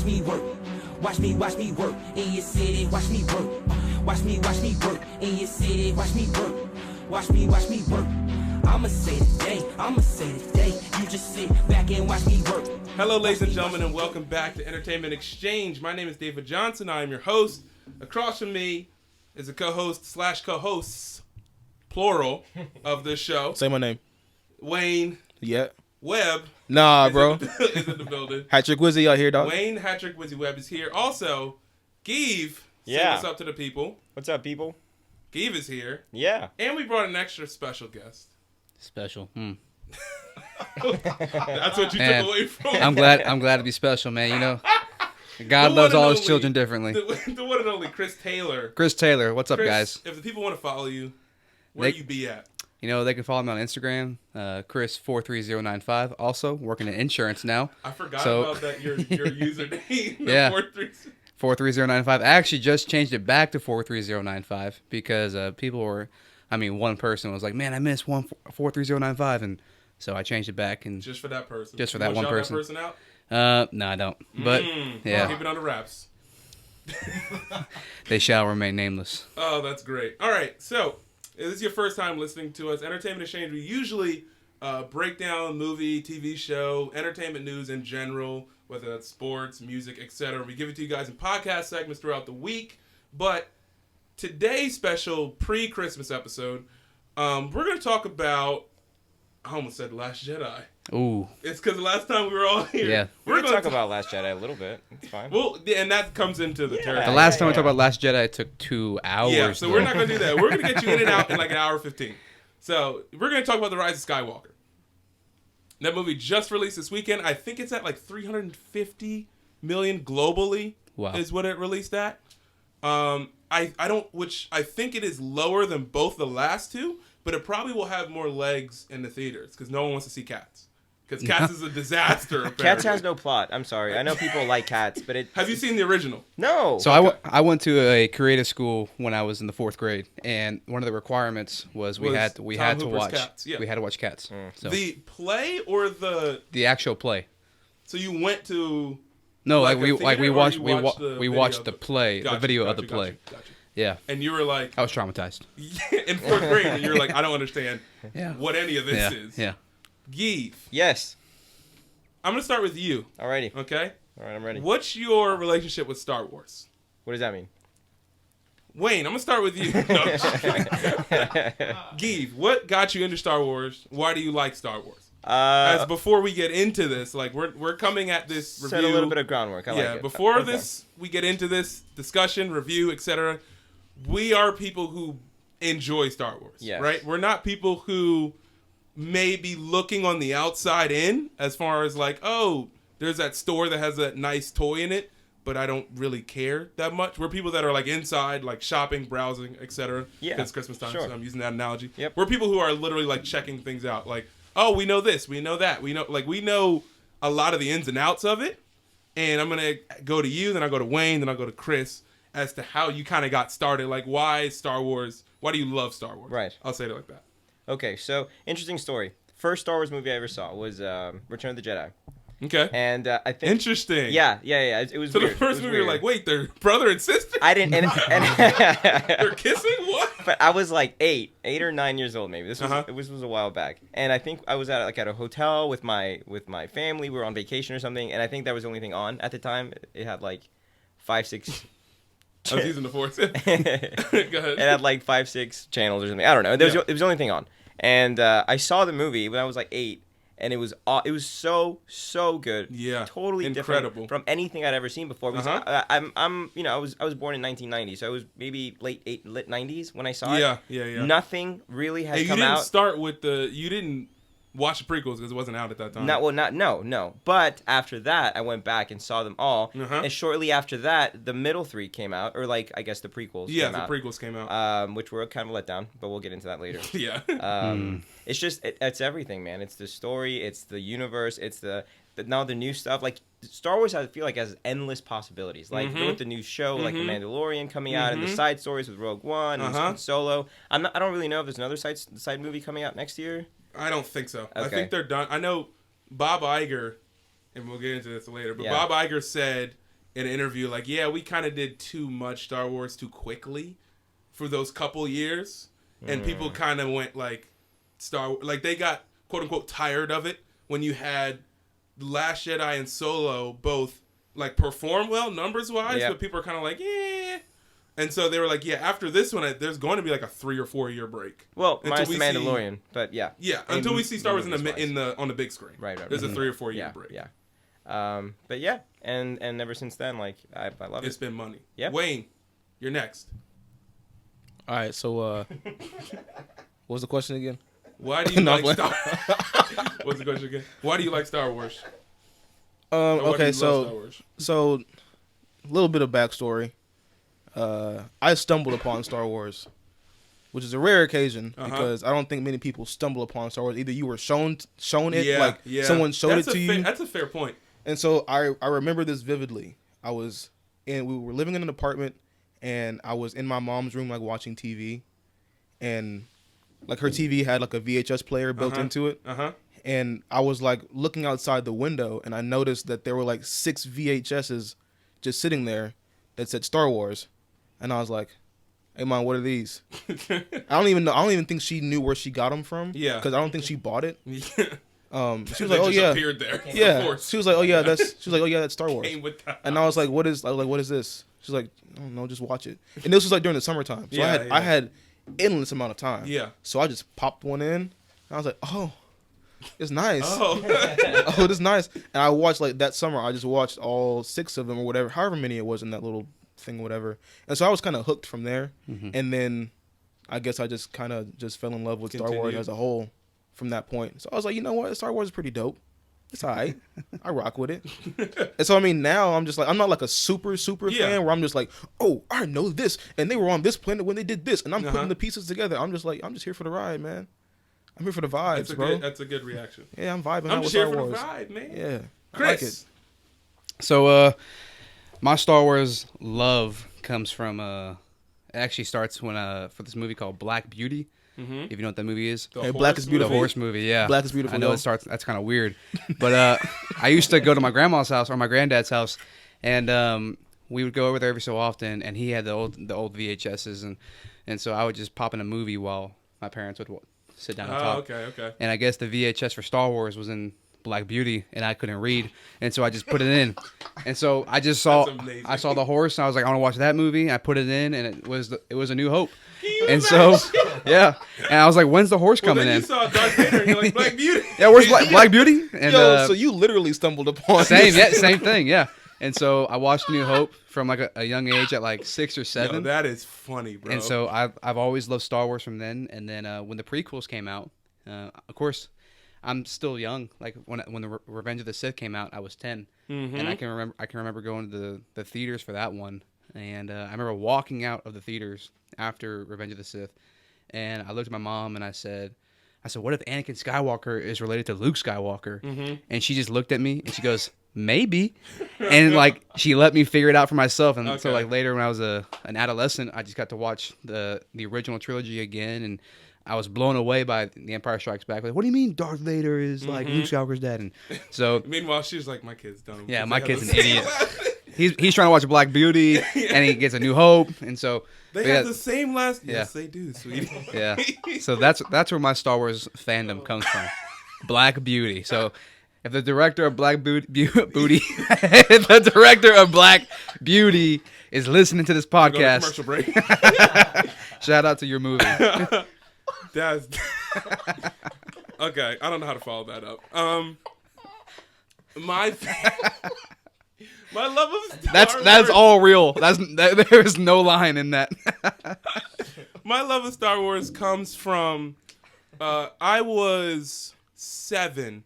watch me work. Watch me work in your city, watch me work. Watch me work in your city, watch me work. Watch me work. I'ma say today. You just sit back and watch me work. Hello, ladies and gentlemen, and welcome back to Entertainment Exchange. My name is David Johnson. I am your host. Across from me is a co-hosts, plural, of this show. Say my name. Wayne. Yeah. Webb. Nah, bro. Is in the building. Hattrick Wizzy out here, dog. Wayne Hattrick Wizzy Webb is here. Also, Give. Yeah. Say what's up to the people. What's up, people? Give is here. Yeah. And we brought an extra special guest. Special. That's what you Man, took away from me. I'm glad to be special, man. You know, God The loves one all and his children differently. The one and only Chris Taylor. Chris Taylor, what's up, Chris, guys? If the people want to follow you, where They- you be at? You know, they can follow me on Instagram, Chris43095. Also, working in insurance now. I forgot So- about that. Your username. Yeah. 436. 43095. I actually just changed it back to 43095 because one person was like, man, I missed 43095. And so I changed it back. And Just for that person. Just for that You one wanna person. shout that person out? no, I don't. But, yeah, Keep it under wraps. they shall remain nameless. Oh, that's great. All right, so if this is your first time listening to us, Entertainment Exchange, we usually break down movie, TV show, entertainment news in general, whether that's sports, music, etc. We give it to you guys in podcast segments throughout the week. But today's special pre-Christmas episode, we're going to talk about, I almost said Last Jedi. Ooh. It's because the last time we were all here. Yeah. We're going to talk about Last Jedi a little bit. It's fine. Well, and that comes into the territory. The last time we talked about Last Jedi, it took 2 hours. Yeah, so though. we're not going to do that. We're going to get you in and out in like an hour 15. So we're going to talk about the Rise of Skywalker. That movie just released this weekend. I think it's at like 350 million globally. Wow. Is what it released at. Which I think it is lower than both the last two, but it probably will have more legs in the theaters because no one wants to see Cats. Because Cats is a disaster. Apparently. Cats has no plot. I'm sorry. I know people like Cats, but it... Have you seen the original? No. So I went to a creative school when I was in the 4th grade, and one of the requirements was we had to watch Cats, yeah. we had to watch Cats. So The play or the actual play. So you went to... No, Like we a theater, or watched you we watched the video watched of the the- play, Gotcha, the video of gotcha, the play. Gotcha. Yeah, And you were like... I was traumatized. in 4th grade, and you're like, I don't understand Yeah. what any of this Yeah, is. yeah. Give. Yes. I'm going to start with you, Alrighty. okay? All right, I'm ready. What's your relationship with Star Wars? What does that mean? Wayne, I'm going to start with you. No, I'm just kidding. Give, what got you into Star Wars? Why do you like Star Wars? As before we get into this, like we're coming at this review. Set a little bit of groundwork. I like it. Before Okay. we get into this discussion, review, etc., we are people who enjoy Star Wars, Yes. right? We're not people who may be looking on the outside in as far as like, oh, there's that store that has that nice toy in it, but I don't really care that much. We're people that are like inside, like shopping, browsing, etc. Yeah, It's Christmas time, sure. so I'm using that analogy. Yep. We're people who are literally like checking things out, like, oh, we know this, we know that, we know a lot of the ins and outs of it. And I'm gonna go to you, then I'll go to Wayne, then I'll go to Chris as to how you kind of got started. Like, why Star Wars? Why do you love Star Wars? Right. I'll say it like that. Okay, so interesting story. First Star Wars movie I ever saw was Return of the Jedi. Okay. And I think... Interesting. Yeah. It was So weird. the first It was movie, you're weird. like, wait, they're brother and sister? I didn't... They're kissing? What? But I was like 8 or 9 years old maybe. This was Uh-huh. it was a while back, and I think I was at a hotel with my family. We were on vacation or something, and I think that was the only thing on at the time. It had like 5, 6. I was using the force. Go It ahead. had like 5, 6 channels or something. I don't know. It was the only thing on, and I saw the movie when I was like 8. And it was so good. Yeah, Totally incredible. different from anything I'd ever seen before. Because I was born in 1990, so I was maybe late 90s when I saw it. Yeah. Nothing really had Hey, you come didn't out. start with you didn't watch the prequels because it wasn't out at that time. No. But after that, I went back and saw them all. Uh-huh. And shortly after that, the middle 3 came out, or like I guess the prequels. Yeah, came the out, prequels came out. which were kind of a letdown, but we'll get into that later. Yeah. It's just it's everything, man. It's the story, it's the universe, it's the now the new stuff. Like Star Wars, I feel like has endless possibilities. Like with the new show, like The Mandalorian coming out, and the side stories with Rogue One and Solo. I don't really know if there's another side movie coming out next year. I don't think so. I Okay. think they're done. I know Bob Iger, and we'll get into this later, but Yeah. Bob Iger said in an interview, like, yeah, we kind of did too much Star Wars too quickly for those couple years, and people kind of went like they got quote unquote tired of it when you had Last Jedi and Solo both like perform well numbers wise, but people are kind of like, yeah. And so they were like, yeah, after this one, there's going to be like a 3 or 4 year break. Well, minus the Mandalorian, but yeah. Yeah, until we see Star Wars on the big screen. Right. There's a 3 or 4 year break. Yeah. But yeah, and ever since then, like I love it. It's been money. Yeah. Wayne, you're next. All right, so what was the question again? Why do you like Star What's the question again? Why do you like Star Wars? Okay, so a little bit of backstory. I stumbled upon Star Wars, which is a rare occasion because I don't think many people stumble upon Star Wars. Either you were shown it, someone showed it to you. That's a fair point. And so I remember this vividly. We were living in an apartment, and I was in my mom's room, like watching TV, and like her TV had like a VHS player built into it. And I was like looking outside the window, and I noticed that there were like 6 VHSs just sitting there that said Star Wars, and I was like, "Hey, Mom, what are these?" I don't even think she knew where she got them from. Yeah, because I don't think she bought it. She was like, "Oh yeah," appeared there. Yeah. She was like, "Oh yeah, that's Star Wars." And I was like, "What is this?" She's like, "I don't know, just watch it." And this was like during the summertime, so I had endless amount of time. Yeah. So I just popped one in, and I was like, "Oh, it's nice. Oh, it's nice." And I watched like that summer. I just watched all 6 of them or whatever, however many it was in that little thing, or whatever. And so I was kind of hooked from there. And then I guess I just kind of just fell in love with Star Wars as a whole from that point. So I was like, you know what, Star Wars is pretty dope. It's all right. I rock with it. And so I mean, now I'm just like, I'm not like a super fan where I'm just like, oh, I know this, and they were on this planet when they did this, and I'm putting the pieces together. I'm just here for the ride, man. I'm here for the vibes, bro. That's a good reaction. Yeah, I'm vibing. I'm just here for the vibe, man. Yeah, Chris. I like it. So, my Star Wars love comes from it actually starts when for this movie called Black Beauty. If you know what that movie is. Black is Beautiful. The horse movie, yeah. Black is Beautiful. I know it starts. That's kind of weird, but I used to go to my grandma's house or my granddad's house, and we would go over there every so often. And he had the old VHSs, and so I would just pop in a movie while my parents would sit down and talk. Okay. And I guess the VHS for Star Wars was in Black Beauty, and I couldn't read, and so I just put it in. And so I just saw the horse, and I was like, I want to watch that movie. I put it in, and it was A New Hope. And so, yeah, and I was like, when's the horse coming in? You saw Darth Vader, and you're like, Black Beauty. Yeah, where's Black Beauty? And, so you literally stumbled upon same thing, yeah. And so I watched New Hope from like a young age at like 6 or 7. Yo, that is funny, bro. And so I've always loved Star Wars from then. And then when the prequels came out, of course, I'm still young. Like when the Revenge of the Sith came out, I was 10, and I can remember going to the theaters for that one. And I remember walking out of the theaters after Revenge of the Sith, and I looked at my mom and I said, what if Anakin Skywalker is related to Luke Skywalker? And she just looked at me and she goes, maybe. And like she let me figure it out for myself. And so like later when I was an adolescent, I just got to watch the original trilogy again, and I was blown away by The Empire Strikes Back. Like, what do you mean Darth Vader is like Luke Skywalker's dad? And so meanwhile, she's like, my kid's dumb. Yeah, my kid's an idiot. He's trying to watch Black Beauty, and he gets A New Hope, and so they have the same last. Yes, they do, sweetie. Yeah, so that's where my Star Wars fandom comes from, Black Beauty. So if the director of Black Beauty, if the director of Black Beauty is listening to this podcast, commercial break. Shout out to your movie. That's okay. I don't know how to follow that up. My love of Star Wars. That's all real. There is no line in that. My love of Star Wars comes from I was 7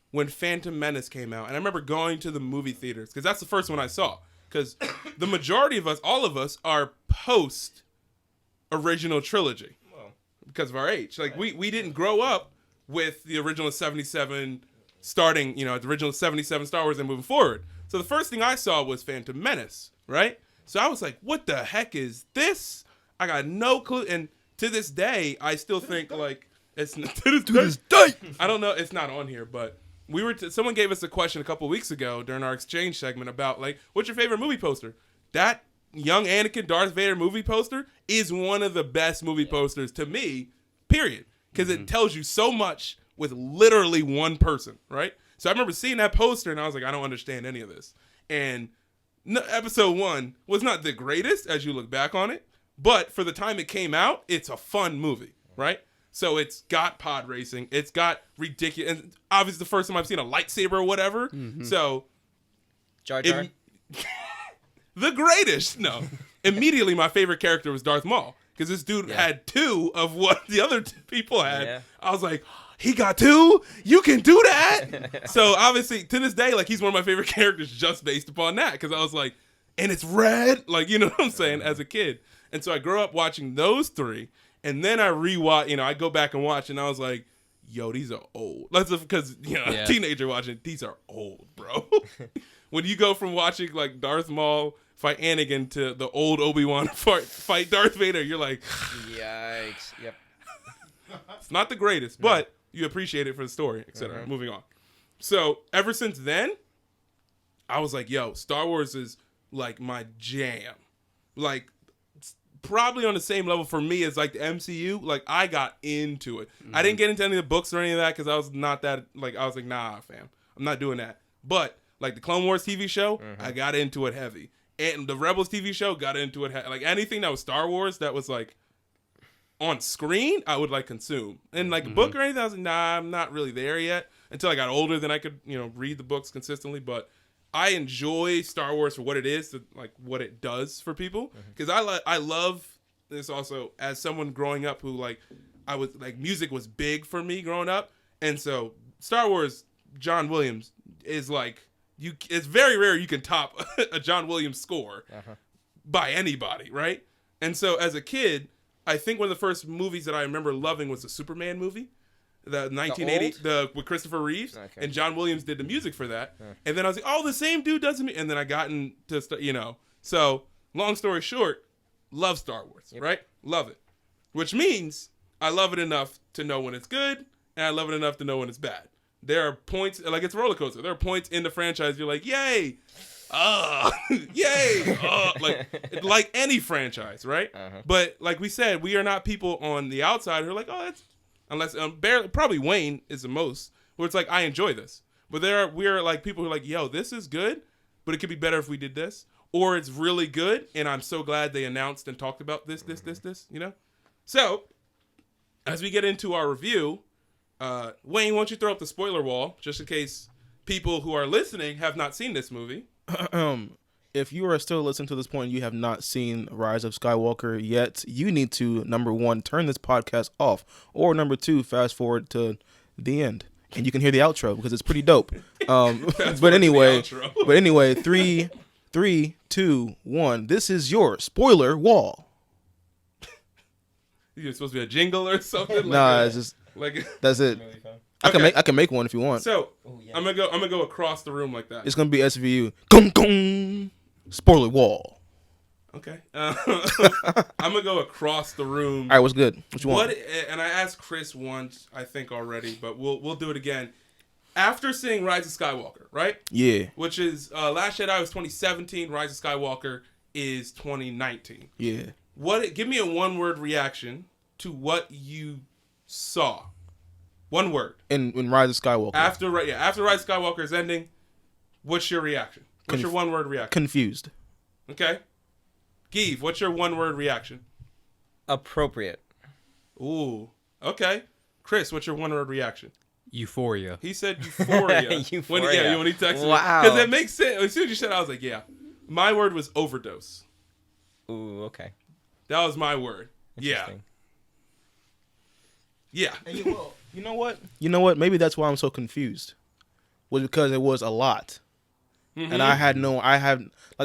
when Phantom Menace came out, and I remember going to the movie theaters because that's the first one I saw. Because the majority of us, all of us, are post original trilogy because of our age. Like we didn't grow up with the original 77 starting, the original 77 Star Wars and moving forward. So the first thing I saw was Phantom Menace, right? So I was like, what the heck is this? I got no clue. And to this day, I still think like, it's to this day. I don't know. It's not on here, but someone gave us a question a couple weeks ago during our exchange segment about like, what's your favorite movie poster? That young Anakin Darth Vader movie poster is one of the best movie posters to me, period. Because it tells you so much with literally one person, right? So I remember seeing that poster and I was like, I don't understand any of this. And episode 1 was not the greatest as you look back on it, but for the time it came out, it's a fun movie, right? So it's got pod racing, it's got ridiculous, and obviously the first time I've seen a lightsaber or whatever. So Jar Jar. The greatest. No. Immediately my favorite character was Darth Maul because this dude had 2 of what the other people had. Yeah. I was like, he got 2? You can do that? So obviously to this day, like he's one of my favorite characters just based upon that because I was like, and it's red? Like, you know what I'm saying, as a kid. And so I grew up watching those 3, and then I rewatch, I go back and watch, and I was like, yo, these are old. Because, a teenager watching, these are old, bro. When you go from watching, like, Darth Maul fight Anakin to the old Obi-Wan fight Darth Vader, you're like, yikes. Yep. It's not the greatest, but you appreciate it for the story, etc. Moving on. So, ever since then, I was like, yo, Star Wars is, like, my jam. Like, probably on the same level for me as, like, the MCU. Like, I got into it. I didn't get into any of the books or any of that because I was not that, like, I was like, nah, fam. I'm not doing that. But, like, the Clone Wars TV show, I got into it heavy. And the Rebels TV show, got into it like, anything that was Star Wars that was, like, on screen, I would, like, consume. And, like, a book or anything, I was like, nah, I'm not really there yet. Until I got older, then I could, read the books consistently. But I enjoy Star Wars for what it is, like what it does for people. Because I love this also as someone growing up who like I was like music was big for me growing up, and so Star Wars, John Williams is like it's very rare you can top a John Williams score by anybody, right? And so as a kid, I think one of the first movies that I remember loving was the Superman movie. The 1980, with Christopher Reeves, and John Williams did the music for that. And then I was like, oh, the same dude does it. And then I got into, So, long story short, love Star Wars, right? Love it. Which means I love it enough to know when it's good, and I love it enough to know when it's bad. There are points, like it's a roller coaster. There are points in the franchise you're like, yay, yay, like any franchise, right? But like we said, we are not people on the outside who are like, oh, that's, unless barely, probably Wayne is the most, where it's like, I enjoy this. But we're like people who are like, yo, this is good, but it could be better if we did this. Or it's really good, and I'm so glad they announced and talked about this, So, as we get into our review, Wayne, why don't you throw up the spoiler wall, just in case people who are listening have not seen this movie. If you are still listening to this point and you have not seen Rise of Skywalker yet, you need to, number 1, turn this podcast off, or number 2, fast forward to the end, and you can hear the outro because it's pretty dope. But anyway, 3, 2, 1. This is your spoiler wall. You're supposed to be a jingle or something. Nah, it's just that's it. I can make one if you want. So I'm gonna go across the room like that. It's gonna be SVU. Gong gong. Spoiler wall. Okay. I'm gonna go across the room. All right, what's good? What you want? And I asked Chris once, I think already, but we'll do it again. After seeing Rise of Skywalker, right? Yeah. Which is Last Jedi was 2017. Rise of Skywalker is 2019. Yeah. Give me a one-word reaction to what you saw. One word. In Rise of Skywalker. After Rise of Skywalker is ending, what's your reaction? What's your one-word reaction? Confused. Okay. Give, what's your one-word reaction? Appropriate. Ooh. Okay. Chris, what's your one-word reaction? Euphoria. He said euphoria. Euphoria. When he texted wow. me. Because it makes sense. As soon as you said it, I was like, yeah. My word was overdose. Ooh, okay. That was my word. Yeah. Yeah. And you know what? Maybe that's why I'm so confused. Was because it was a lot. Mm-hmm. And I had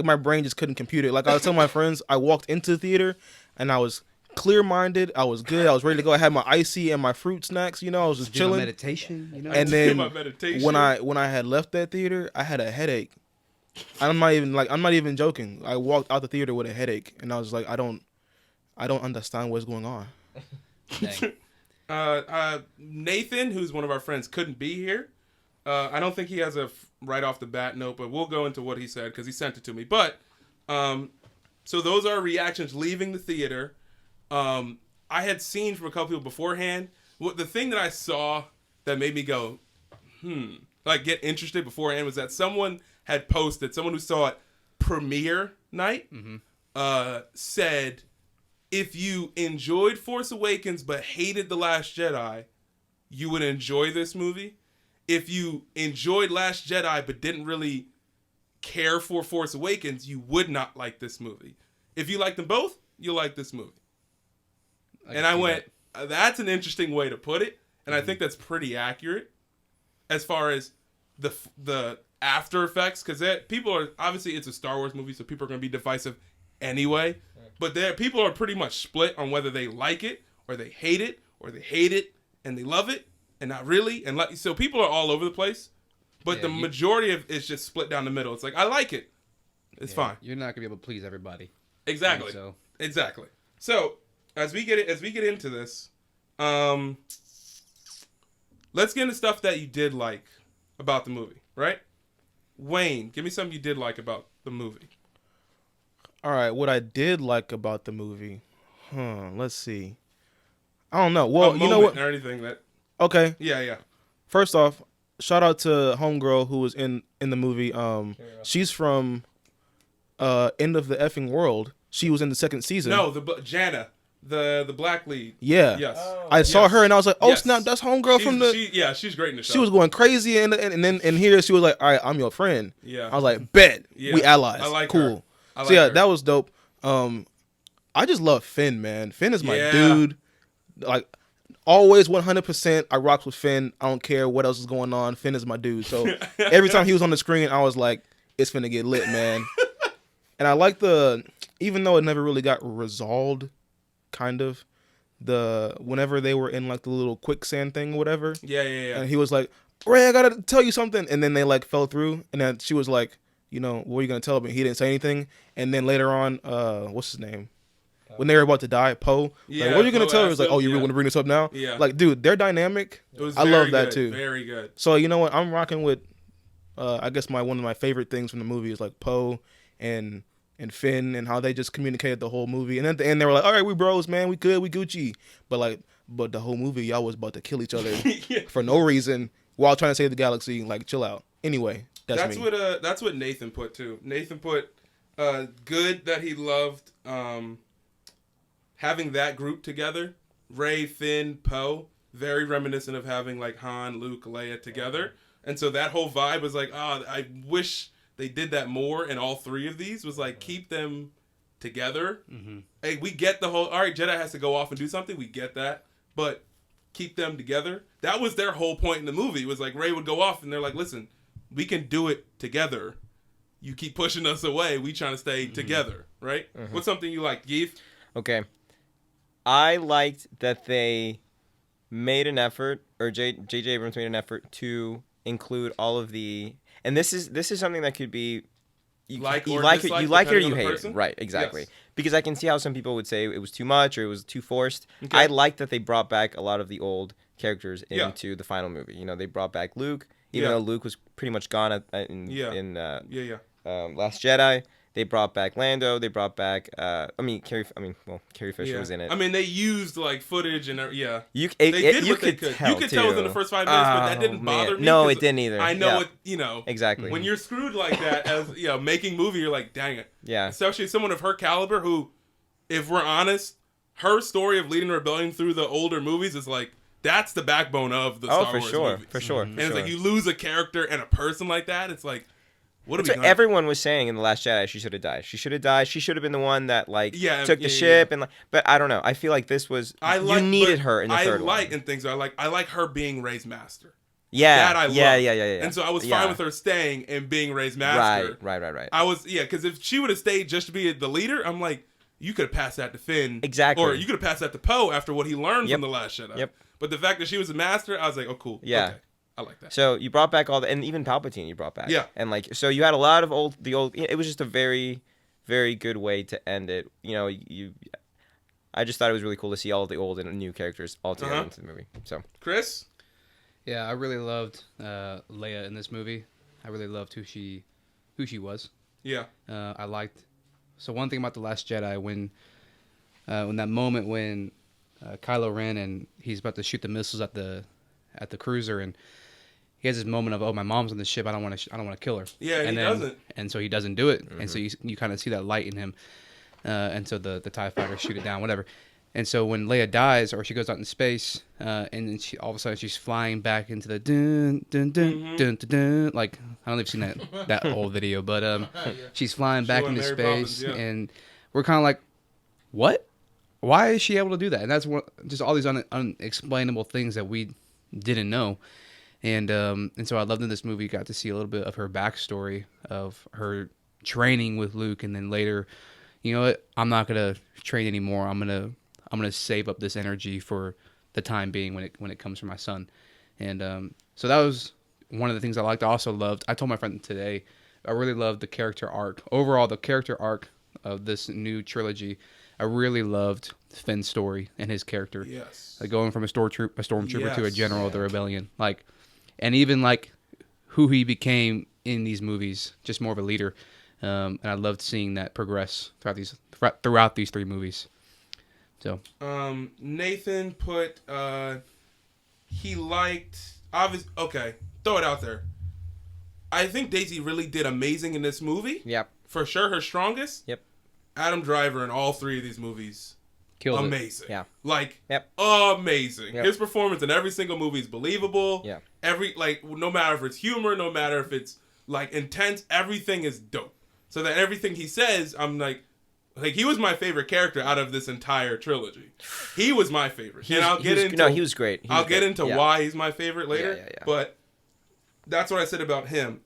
my brain just couldn't compute it. Like I was telling my friends, I walked into the theater and I was clear-minded. I was good. I was ready to go. I had my icy and my fruit snacks. I was just chilling. Meditation. And then when I had left that theater, I had a headache. I'm not even joking. I walked out the theater with a headache, and I was like, I don't understand what's going on. Nathan, who's one of our friends, couldn't be here. I don't think he has a right off the bat note, but we'll go into what he said because he sent it to me. But so those are reactions leaving the theater. I had seen from a couple people beforehand. The thing that I saw that made me go, like get interested beforehand was that someone had posted, someone who saw it premiere night, said, if you enjoyed Force Awakens but hated The Last Jedi, you would enjoy this movie. If you enjoyed Last Jedi but didn't really care for Force Awakens, you would not like this movie. If you like them both, you'll like this movie. And I went, that's an interesting way to put it. And I think that's pretty accurate as far as the after effects. Because people are, obviously it's a Star Wars movie, so people are going to be divisive anyway. But people are pretty much split on whether they like it or they hate it or they hate it and they love it and not really. And so people are all over the place. But the majority of it's just split down the middle. It's like, I like it. It's fine. You're not going to be able to please everybody. Exactly. Exactly. So as we get into this, let's get into stuff that you did like about the movie, right? Wayne, give me something you did like about the movie. All right, what I did like about the movie, let's see. I don't know. Well, you know what? Or anything that. Okay. Yeah. First off, shout out to homegirl who was in the movie. She's from End of the Effing World. She was in the second season. No, Jana, the black lead. Yeah. Yes. I saw her and I was like, oh snap, that's homegirl from the. She's great in the show. She was going crazy and then here she was like, all right, I'm your friend. Yeah. I was like, bet. Yeah. We allies. I like cool. Her. I like so yeah, her. that was dope. I just love Finn, man. Finn is my dude. Like always 100%. I rocks with Finn. I don't care what else is going on. Finn is my dude. So every time he was on the screen, I was like, it's finna get lit, man. And I like even though it never really got resolved, kind of, whenever they were in like the little quicksand thing or whatever. Yeah. And he was like, Ray, I gotta tell you something. And then they like fell through. And then she was like, what are you gonna tell me? He didn't say anything. And then later on, what's his name? When they were about to die, Poe. Yeah, like, what are you gonna tell her? It was like, oh, you really want to bring this up now? Yeah. Like, dude, their dynamic. I love that too. Very good. So you know what? I'm rocking with. I guess one of my favorite things from the movie is like Poe and Finn and how they just communicated the whole movie. And at the end, they were like, all right, we bros, man, we good, we Gucci. But the whole movie, y'all was about to kill each other for no reason while trying to save the galaxy. Like, chill out. Anyway, that's me. That's what Nathan put too. Nathan put good that he loved having that group together. Rey, Finn, Poe, very reminiscent of having like Han, Luke, Leia together. And so that whole vibe was like, I wish they did that more in all three of these. Was like, keep them together. Mm-hmm. Hey, we get the whole, all right, Jedi has to go off and do something. We get that. But keep them together. That was their whole point in the movie. Was like, Rey would go off and they're like, listen, we can do it together. You keep pushing us away. We trying to stay together, right? Mm-hmm. What's something you like, Geef? Okay. I liked that they made an effort, or J.J. Abrams made an effort to include all of the, and this is something that could be you like it or you hate it, right? Exactly. Yes. Because I can see how some people would say it was too much or it was too forced. Okay. I like that they brought back a lot of the old characters into the final movie. They brought back Luke, even though Luke was pretty much gone in Last Jedi. They brought back Lando. They brought back. Carrie Fisher was in it. They used like footage and they did you what they could. You could tell within the first 5 minutes, but that didn't bother me. No, it didn't either. I know it. Exactly. When you're screwed like that, as making movie, you're like, dang it. Yeah. Especially someone of her caliber, who, if we're honest, her story of leading rebellion through the older movies is like that's the backbone of the Star Wars movies. For sure. And it's like you lose a character and a person like that. It's like. That's what everyone was saying in The Last Jedi. She should have died. She should have died. She should have been the one that took the ship and but I don't know. I feel like this was you needed her in the third one. I like her being Rey's master. Yeah. That I love. Yeah. And so I was fine with her staying and being Rey's master. Right. I was because if she would have stayed just to be the leader, I'm like, you could have passed that to Finn. Exactly. Or you could have passed that to Poe after what he learned from The Last Jedi. Yep. But the fact that she was a master, I was like, oh cool. Yeah. Okay. I like that. So you brought back and even Palpatine you brought back. Yeah. And so you had a lot of the old. It was just a very, very good way to end it. I just thought it was really cool to see all of the old and new characters all together into the movie. So Chris, Yeah, I really loved Leia in this movie. I really loved who she was. Yeah. I liked. So one thing about The Last Jedi, when that moment when Kylo Ren and he's about to shoot the missiles at the cruiser, and he has this moment of, oh, my mom's on the ship. I don't want to kill her. Yeah, and he doesn't. And so he doesn't do it. And so you kind of see that light in him. And so the TIE fighters shoot it down, whatever. And so when Leia dies, or she goes out in space, and then all of a sudden she's flying back into the dun dun dun dun dun dun. Like, I don't know if you've seen that old video, but she's flying back into Mary space, Poppins, yeah. and we're kind of like, what? Why is she able to do that? And that's just all these unexplainable things that we didn't know. And so I loved in this movie, got to see a little bit of her backstory of her training with Luke, and then later, you know what? I'm not gonna train anymore. I'm gonna save up this energy for the time being when it comes from my son. And so that was one of the things I liked. I also loved. I told my friend today, I really loved the character arc. Overall, the character arc of this new trilogy, I really loved Finn's story and his character. Yes. Like going from a stormtrooper to a Yes. general of the rebellion. Like, and even like who he became in these movies, just more of a leader. And I loved seeing that progress throughout these 3 movies. So Nathan put he liked okay, throw it out there. I think Daisy really did amazing in this movie. Yep. For sure, her strongest. Yep. Adam Driver in all 3 of these movies. killed amazing. it. Yeah. Like, yep. Amazing. Yep. His performance in every single movie is believable. Yeah. No matter if it's humor, no matter if it's like intense, everything is dope. So that everything he says, I'm like he was my favorite character out of this entire trilogy. He was my favorite. He was great. I'll get into why he's my favorite later. Yeah. But that's what I said about him.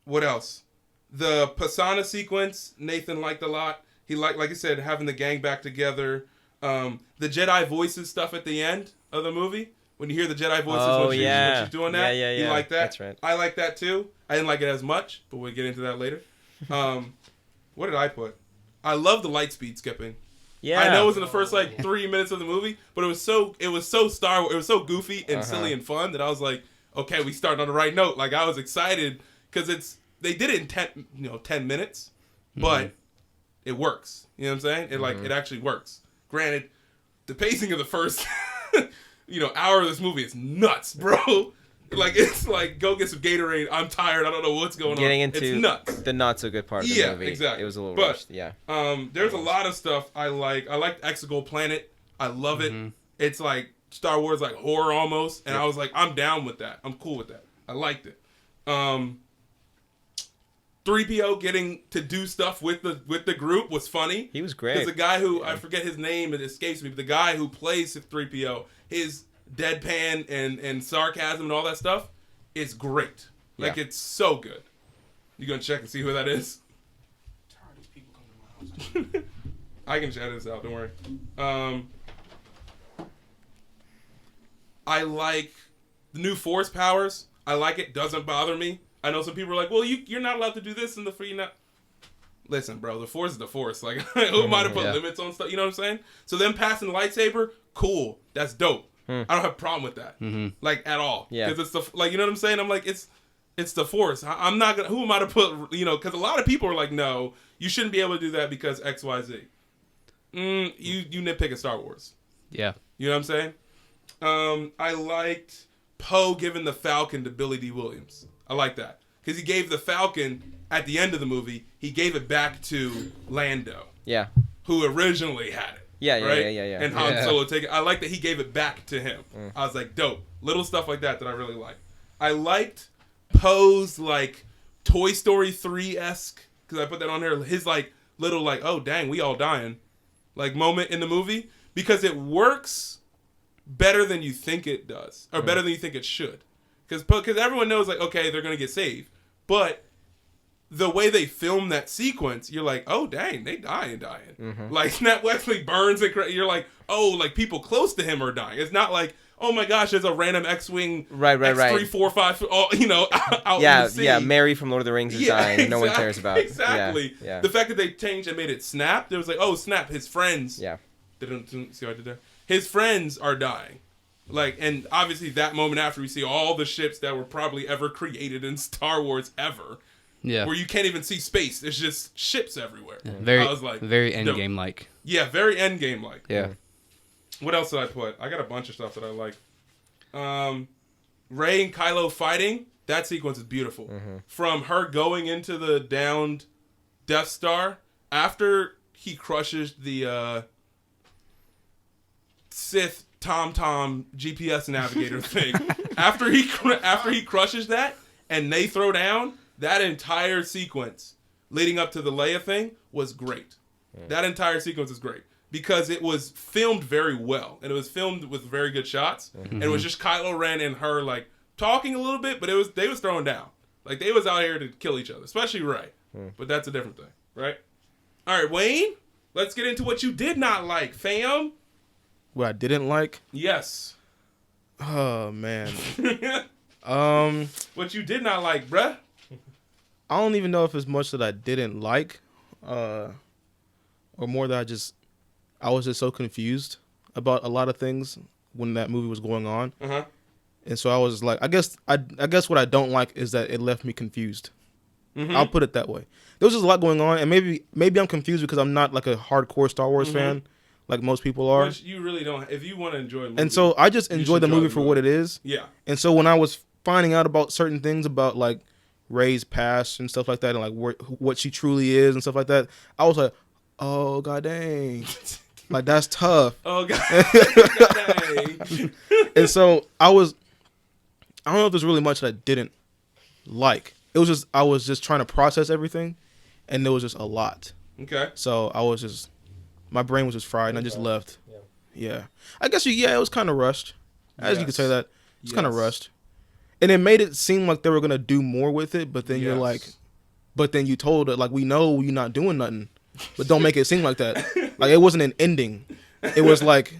What else? The Pasana sequence, Nathan liked a lot. He liked, like I said, having the gang back together. The Jedi voices stuff at the end of the movie. When you hear the Jedi voices when she's doing that. Yeah. You like that? That's right. I like that too. I didn't like it as much, but we'll get into that later. What did I put? I love the light speed skipping. Yeah. I know it was in the first 3 minutes of the movie, but it was so Star Wars. It was so goofy and silly and fun that I was like, okay, we started on the right note. Like, I was excited because they did it in 10 minutes, but it works. You know what I'm saying? It actually works. Granted, the pacing of the first hour of this movie is nuts, bro. Like, it's like, go get some Gatorade. I'm tired. I don't know what's going Getting on. Into it's nuts. The not so good part of the movie. Yeah, exactly. It was a little rushed. Yeah. There's a lot of stuff I like. I like Exegol Planet. I love it. It's like Star Wars, like horror almost. And I was like, I'm down with that. I'm cool with that. I liked it. 3PO getting to do stuff with the group was funny. He was great. Because the guy who, I forget his name, it escapes me, but the guy who plays 3PO, his deadpan and sarcasm and all that stuff is great. Like, it's so good. You gonna check and see who that is? Tired of these people coming to my house. I can chat this out, don't worry. I like the new Force powers. I like it. Doesn't bother me. I know some people are like, well, you're not allowed to do this in the free. Listen, bro, the Force is the Force. Like, who might have put limits on stuff? You know what I'm saying? So them passing the lightsaber, cool. That's dope. I don't have a problem with that. Like, at all. Yeah. Because it's you know what I'm saying? I'm like, it's the Force. I'm not gonna. Who am I to put? Because a lot of people are like, no, you shouldn't be able to do that because X, Y, Z. You nitpick at Star Wars. Yeah. You know what I'm saying? I liked Poe giving the Falcon to Billy D. Williams. I like that. Because he gave the Falcon, at the end of the movie, he gave it back to Lando. Yeah. Who originally had it. Yeah. And Han Solo take it. I like that he gave it back to him. I was like, dope. Little stuff like that I really like. I liked Poe's, like, Toy Story 3-esque, because I put that on there, his, like, little, like, oh, dang, we all dying, like, moment in the movie. Because it works better than you think it does. Or better than you think it should. Because everyone knows, like, okay, they're going to get saved. But the way they film that sequence, you're like, oh, dang, they dying. Like, Snap Wesley burns and you're like, oh, like, people close to him are dying. It's not like, oh, my gosh, there's a random X-Wing X3, 4, 5, out in the sea. Yeah, Mary from Lord of the Rings is dying. Exactly, no one cares about. Exactly. Yeah. The fact that they changed and made it Snap, there was like, oh, Snap, his friends. Yeah. Didn't see what I did there? His friends are dying. Like, and obviously that moment after we see all the ships that were probably ever created in Star Wars ever. Yeah. Where you can't even see space. There's just ships everywhere. Yeah. I was like, very Endgame like. Yeah, very Endgame like. Yeah. What else did I put? I got a bunch of stuff that I like. Rey and Kylo fighting. That sequence is beautiful. Mm-hmm. From her going into the downed Death Star after he crushes the Sith TomTom GPS navigator thing. after he crushes that and they throw down, that entire sequence leading up to the Leia thing was great. Yeah. That entire sequence is great because it was filmed very well and it was filmed with very good shots. Mm-hmm. And it was just Kylo Ren and her like talking a little bit, but they was throwing down. Like they was out here to kill each other, especially Rey. But that's a different thing, right? All right, Wayne, let's get into what you did not like, fam. What I didn't like? Yes. Oh man. What you did not like, bruh? I don't even know if it's much that I didn't like, or more that I was just so confused about a lot of things when that movie was going on. Uh-huh. And so I was like, I guess what I don't like is that it left me confused. Mm-hmm. I'll put it that way. There was just a lot going on, and maybe I'm confused because I'm not like a hardcore Star Wars fan like most people are. Which you really don't. If you want to enjoy a movie, and so I just enjoyed the movie for what it is. Yeah. And so when I was finding out about certain things about like Rey's past and stuff like that, and like what she truly is and stuff like that, I was like, oh god dang, like that's tough. Oh god dang. And so I don't know if there's really much that I didn't like. It was just I was just trying to process everything, and there was just a lot. Okay. So I was just, my brain was just fried, and I just left. Yeah. I guess it was kind of rushed, as you could say that. It's kind of rushed, and it made it seem like they were gonna do more with it. But then you're like, but then you told it like we know you're not doing nothing, but don't make it seem like that. Like it wasn't an ending. It was like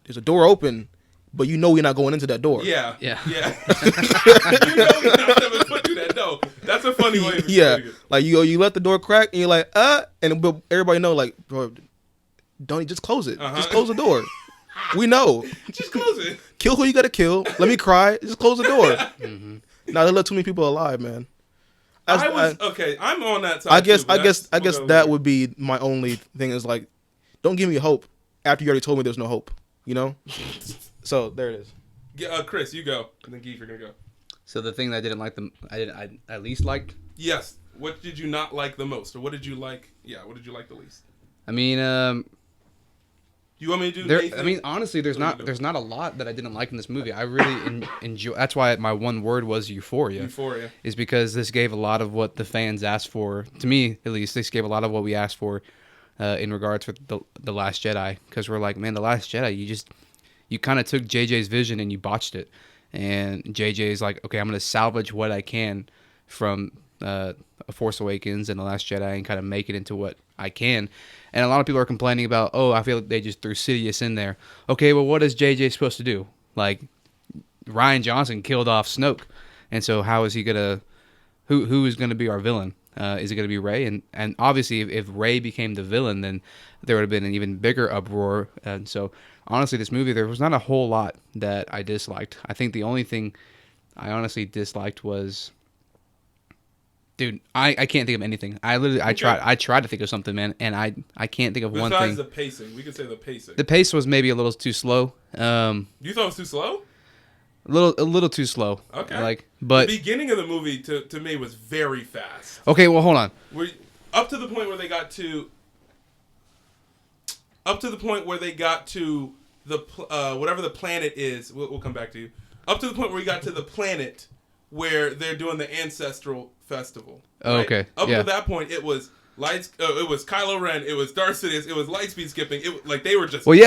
there's a door open. But you know you're not going into that door. Yeah. You know you're not stepping foot through that door. That's a funny way to say it. Like you let the door crack and you're like, and but everybody know like, bro, don't just close it. Just close the door. We know. Just close it. Kill who you gotta kill. Let me cry. Just close the door. Mm-hmm. Now they let too many people alive, man. Okay. I'm on that side. I guess that would be my only thing is like, don't give me hope after you already told me there's no hope. You know. So there it is. Chris, you go, and then Geef, you're gonna go. So the thing that I didn't like I least liked. Yes. What did you not like the most, or what did you like? Yeah. What did you like the least? I mean, you want me to do? I mean, honestly, there's not a lot that I didn't like in this movie. I really enjoy. That's why my one word was euphoria. Euphoria is because this gave a lot of what the fans asked for. To me, at least, this gave a lot of what we asked for in regards with the Last Jedi. Because we're like, man, the Last Jedi, you kind of took JJ's vision and you botched it. And JJ's like, okay, I'm going to salvage what I can from A Force Awakens and The Last Jedi and kind of make it into what I can. And a lot of people are complaining about, I feel like they just threw Sidious in there. Okay, well, what is JJ supposed to do? Like, Rian Johnson killed off Snoke. And so how is he going to... Who is going to be our villain? Is it going to be Rey? And obviously, if Rey became the villain, then there would have been an even bigger uproar. And so... honestly, this movie, there was not a whole lot that I disliked. I think the only thing I honestly disliked was, dude, I can't think of anything. I tried to think of something, man, and I can't think of one thing. Besides the pacing, we could say the pacing. The pace was maybe a little too slow. You thought it was too slow? A little too slow. Okay. But the beginning of the movie to me was very fast. Okay, well, hold on. Up to the point where they got to the whatever the planet is. We'll come back to you. Up to the point where we got to the planet where they're doing the ancestral festival. Right? Okay. Up to that point, it was lights. It was Kylo Ren. It was Darth Sidious. It was lightspeed skipping. Like they were just going.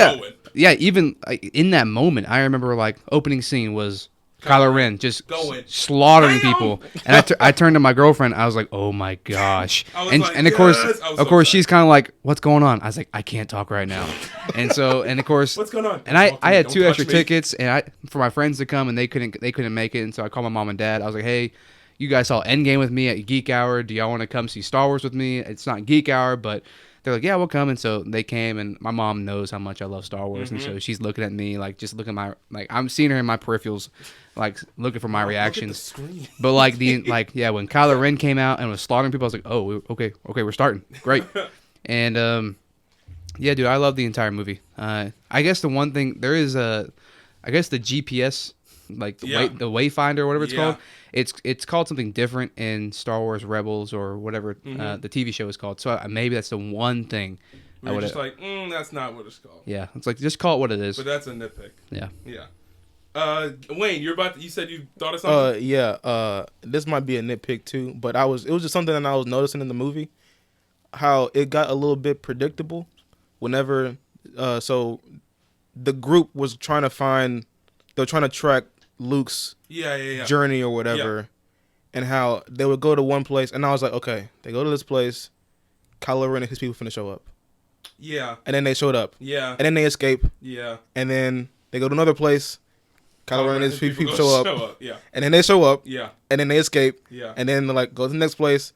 Yeah. Even in that moment, I remember like opening scene was Kylo Ren just slaughtering people, and I turned to my girlfriend. I was like, "Oh my gosh!" And of course, she's kind of like, "What's going on?" I was like, "I can't talk right now." And of course, what's going on? And I had 2 extra tickets, and for my friends to come, and they couldn't make it, and so I called my mom and dad. I was like, "Hey, you guys saw Endgame with me at Geek Hour. Do y'all want to come see Star Wars with me? It's not Geek Hour, but they're like, yeah, we'll come. And so they came, and my mom knows how much I love Star Wars. And so she's looking at me, like, just looking at my, like, I'm seeing her in my peripherals, like, looking for my reactions. But, like, when Kylo Ren came out and was slaughtering people, I was like, oh, okay, we're starting. Great. And, yeah, dude, I love the entire movie. I guess the one thing, there is the GPS, like, the Wayfinder or whatever it's called. It's called something different in Star Wars Rebels or whatever the TV show is called. So maybe that's the one thing. We're just like, that's not what it's called. Yeah, it's like, just call it what it is. But that's a nitpick. Yeah. Yeah. Wayne, you said you thought of something? Yeah. This might be a nitpick too, but it was just something that I was noticing in the movie, how it got a little bit predictable whenever, so the group was trying to track Luke's journey or whatever, and how they would go to one place, and I was like, okay, they go to this place, Kylo Ren and his people finna show up. Yeah. And then they showed up. Yeah. And then they escape. Yeah. And then they go to another place, Kylo Ren and his people show up. Yeah. And then they show up. Yeah. And then they escape. Yeah. And then like go to the next place,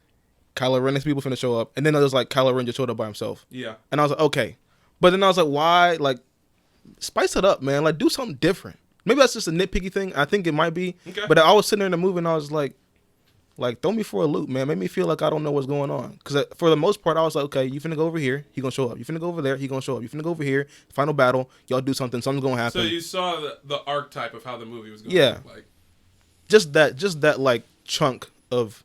Kylo Ren and his people finna show up. And then it was like Kylo Ren just showed up by himself. Yeah. And I was like, okay. But then I was like, why? Like, spice it up, man. Like, do something different. Maybe that's just a nitpicky thing. I think it might be. Okay. But I was sitting there in the movie and I was like, throw me for a loop, man. Make me feel like I don't know what's going on. Because for the most part, I was like, okay, you finna go over here, he gonna show up. You finna go over there, he gonna show up. You finna go over here, final battle, y'all do something, something's gonna happen. So you saw the archetype of how the movie was going to look like. Just that like chunk of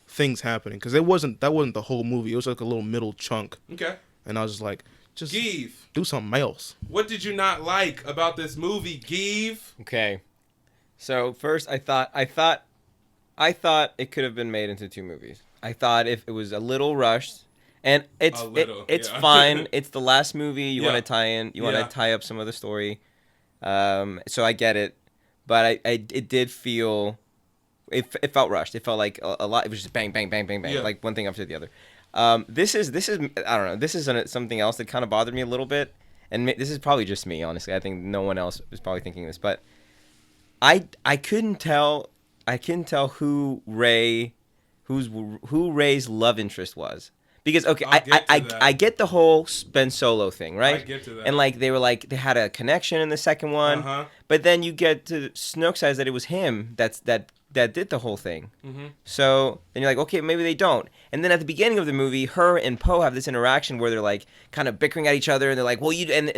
things happening. Because that wasn't the whole movie. It was like a little middle chunk. Okay. And I was just like, just Give, do something else. What did you not like about this movie, Give? Okay. So first I thought it could have been made into 2 movies. I thought if it was a little rushed, and it's fine. It's the last movie. You want to tie in. You want to tie up some of the story. So I get it, but it did feel, it felt rushed. It felt like a lot. It was just bang, bang, bang, bang, bang, like one thing after the other. This is I don't know. This is something else that kind of bothered me a little bit, and this is probably just me. Honestly, I think no one else was probably thinking this, but I couldn't tell. Who Rey's love interest was, because I get the whole Ben Solo thing, right? I get to that. And like they were like they had a connection in the second one, but then you get to Snoke says that it was him that did the whole thing. Mm-hmm. So then you're like, okay, maybe they don't. And then at the beginning of the movie, her and Poe have this interaction where they're like kind of bickering at each other, and they're like, well,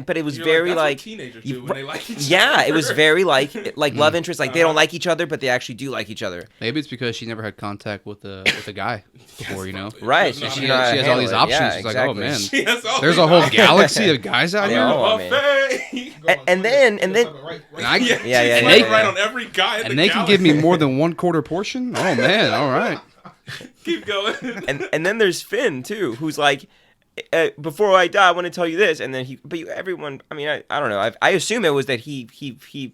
but it was you're very like, like teenagers do when they like each other. Yeah, it was very like love interest. Like they don't like each other, but they actually do like each other. Maybe it's because she never had contact with a guy before, you know? Right. So she has all these options. Yeah, She's exactly. like, oh man, there's a whole galaxy of guys out here. And then they right on every guy. And they can give me more than 1/4 portion. Oh man, all right. Keep going. And then there's Finn too, who's like, before I die, I want to tell you this, and then everyone. I mean, I don't know. I assume it was that he.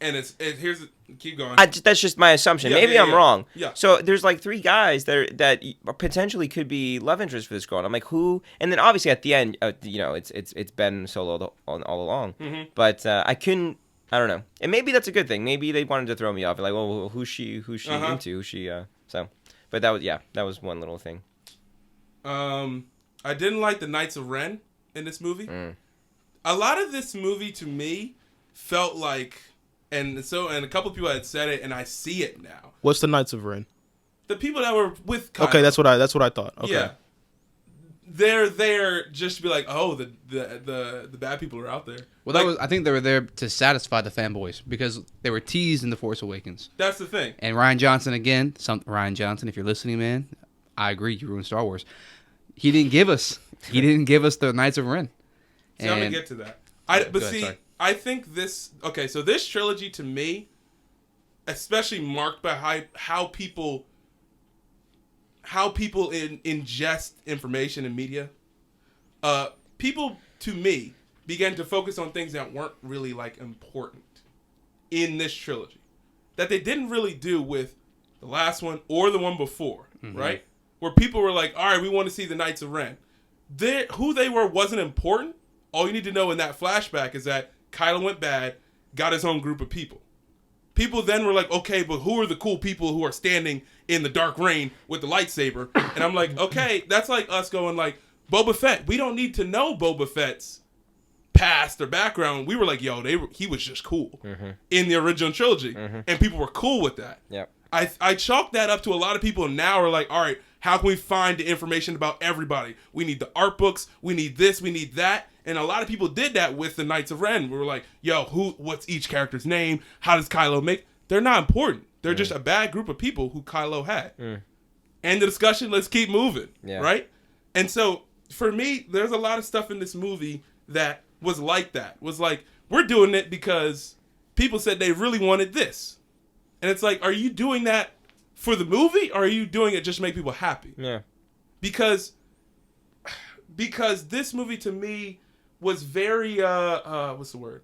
And here's keep going. That's just my assumption. Maybe I'm wrong. Yeah. So there's like 3 guys that potentially could be love interests for this girl. And I'm like, who? And then obviously at the end, it's Ben Solo all along. Mm-hmm. But I couldn't. I don't know. And maybe that's a good thing. Maybe they wanted to throw me off. Like, well, who's she into? Who's she? So. But that was one little thing. I didn't like the Knights of Ren in this movie. A lot of this movie to me felt like, and a couple of people had said it, and I see it now. What's the Knights of Ren? The people that were with Kylo. Okay, that's what I thought. Okay. Yeah. They're there just to be like, oh, the bad people are out there. Well, I think they were there to satisfy the fanboys because they were teased in The Force Awakens. That's the thing. And Rian Johnson again. Rian Johnson, if you're listening, man, I agree. You ruined Star Wars. He didn't give us the Knights of Ren. See, I'm gonna get to that. I think this. Okay, so this trilogy to me, especially marked by how people ingest information in media. People to me began to focus on things that weren't really like important in this trilogy, that they didn't really do with the last one or the one before, right? Where people were like, all right, we want to see the Knights of Ren. Who they were wasn't important. All you need to know in that flashback is that Kylo went bad, got his own group of people. People then were like, okay, but who are the cool people who are standing in the dark rain with the lightsaber. And I'm like, okay, that's like us going like, Boba Fett, we don't need to know Boba Fett's past or background. We were like, yo, he was just cool in the original trilogy. And people were cool with that. Yep. I chalk that up to a lot of people now are like, all right, how can we find the information about everybody? We need the art books. We need this. We need that. And a lot of people did that with the Knights of Ren. We were like, yo, what's each character's name? How does Kylo make? They're not important. They're just a bad group of people who Kylo had. End the discussion. Let's keep moving. Yeah. Right? And so for me, there's a lot of stuff in this movie that was like that. Was like, we're doing it because people said they really wanted this. And it's like, are you doing that for the movie, or are you doing it just to make people happy? Yeah. Because this movie to me was very what's the word?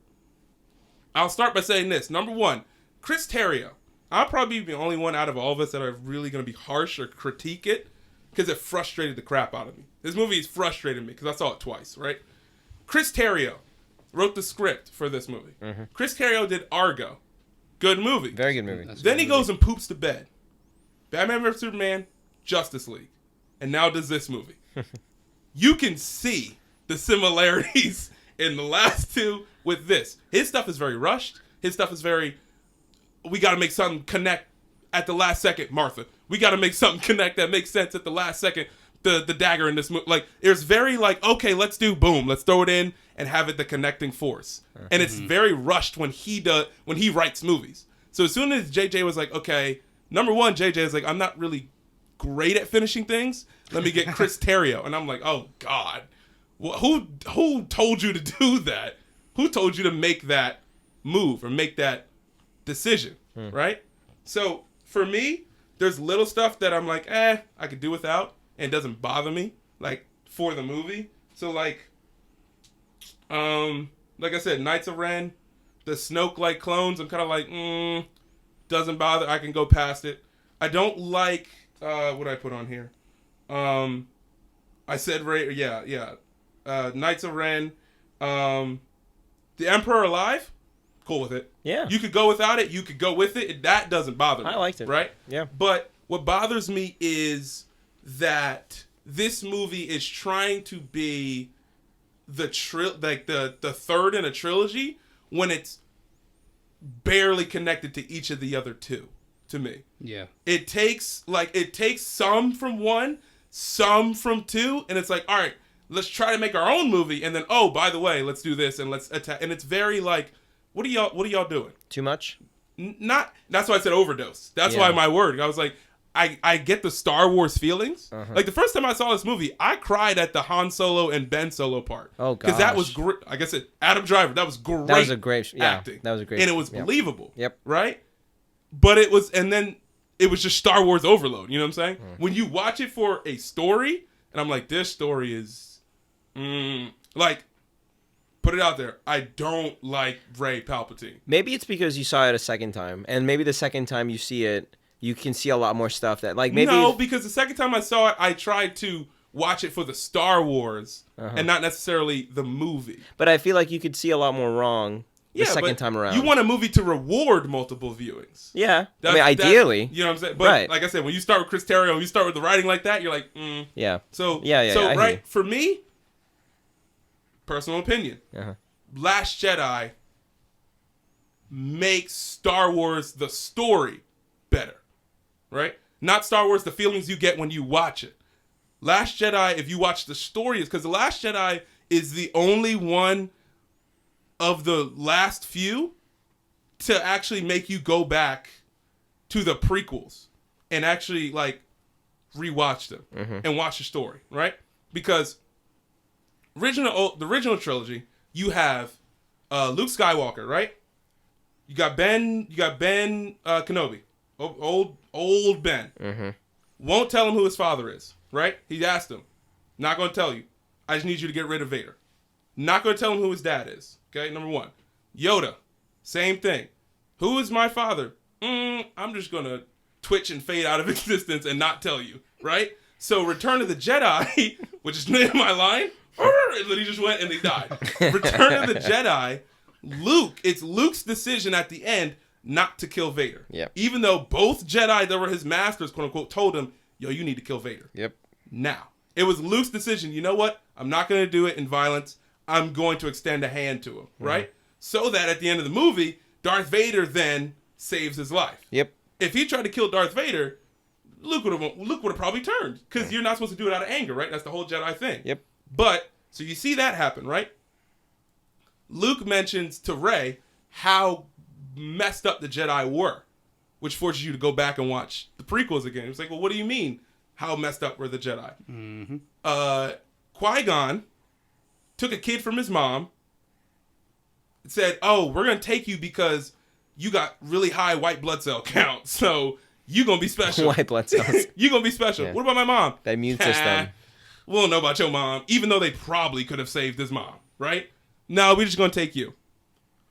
I'll start by saying this. Number one, Chris Terrio. I'll probably be the only one out of all of us that are really going to be harsh or critique it because it frustrated the crap out of me. This movie has frustrated me because I saw it twice, right? Chris Terrio wrote the script for this movie. Chris Terrio did Argo. Good movie. Very good movie. Then he goes and poops the bed. Batman vs. Superman, Justice League. And now does this movie. You can see the similarities in the last two with this. His stuff is very rushed. His stuff is very, we got to make something connect at the last second, Martha. We got to make something connect that makes sense at the last second. The dagger in this movie. Like, it's very like, okay, let's do boom. Let's throw it in and have it the connecting force. And it's very rushed when he writes movies. So as soon as JJ was like, okay, number one, JJ is like, I'm not really great at finishing things. Let me get Chris Terrio. And I'm like, oh, God. Who told you to do that? Who told you to make that move or make that decision, right? So for me, there's little stuff that I'm like, I could do without, and it doesn't bother me, like, for the movie. So, like I said, Knights of Ren, the Snoke-like clones, I'm kind of like, doesn't bother. I can go past it. I don't like, what did I put on here? I said, Knights of Ren, The Emperor Alive, cool with it. Yeah. You could go without it. You could go with it. That doesn't bother me. I liked it. Right? Yeah. But what bothers me is that this movie is trying to be the third in a trilogy when it's barely connected to each of the other two, to me. Yeah. It takes some from one, some from two, and it's like, all right, let's try to make our own movie, and then, oh, by the way, let's do this, and let's attack. And it's very like, what are y'all doing? Too much? That's why I said overdose. That's why my word. I was like, I get the Star Wars feelings. Like, the first time I saw this movie, I cried at the Han Solo and Ben Solo part. Oh, gosh. Because that was great. Like I said, Adam Driver, that was great. That was a great acting. That was a great. And it was believable. Yep. Right? But it was, and then it was just Star Wars overload. You know what I'm saying? When you watch it for a story, and I'm like, this story is, like, put it out there. I don't like Rey Palpatine. Maybe it's because you saw it a second time, and maybe the second time you see it, you can see a lot more stuff that, like, maybe. No, because the second time I saw it, I tried to watch it for the Star Wars and not necessarily the movie. But I feel like you could see a lot more wrong the second time around. You want a movie to reward multiple viewings. Yeah. I mean, ideally. You know what I'm saying? But like I said, when you start with Chris Terrio and you start with the writing like that, you're like, Yeah. So, So, right, for me, personal opinion, Last Jedi makes Star Wars the story better. Right? Not Star Wars, the feelings you get when you watch it. Last Jedi, if you watch the story, is because The Last Jedi is the only one of the last few to actually make you go back to the prequels and actually, like, rewatch them and watch the story, right? Because the original trilogy, you have Luke Skywalker, right? You got Ben Kenobi. Old Ben. Won't tell him who his father is, right? He asked him. Not going to tell you. I just need you to get rid of Vader. Not going to tell him who his dad is. Okay, number one. Yoda. Same thing. Who is my father? I'm just going to twitch and fade out of existence and not tell you, right? So Return of the Jedi, which is in my line, and then he just went and he died. Return of the Jedi, Luke, it's Luke's decision at the end. not to kill Vader. Yep. Even though both Jedi that were his masters, quote unquote, told him, yo, you need to kill Vader. Yep. Now, it was Luke's decision. You know what? I'm not going to do it in violence. I'm going to extend a hand to him, right? So that at the end of the movie, Darth Vader then saves his life. Yep. If he tried to kill Darth Vader, Luke would have probably turned, because you're not supposed to do it out of anger, right? That's the whole Jedi thing. Yep. But so you see that happen, right? Luke mentions to Rey how messed up the Jedi were, which forces you to go back and watch the prequels again. It's like, well, what do you mean? How messed up were the Jedi? Mm-hmm. Qui-Gon took a kid from his mom, said, oh, we're going to take you because you got really high white blood cell count, so you're going to be special. White blood cells. You're going to be special. Yeah. What about my mom? The immune system. We don't know about your mom, even though they probably could have saved his mom, right? No, we're just going to take you.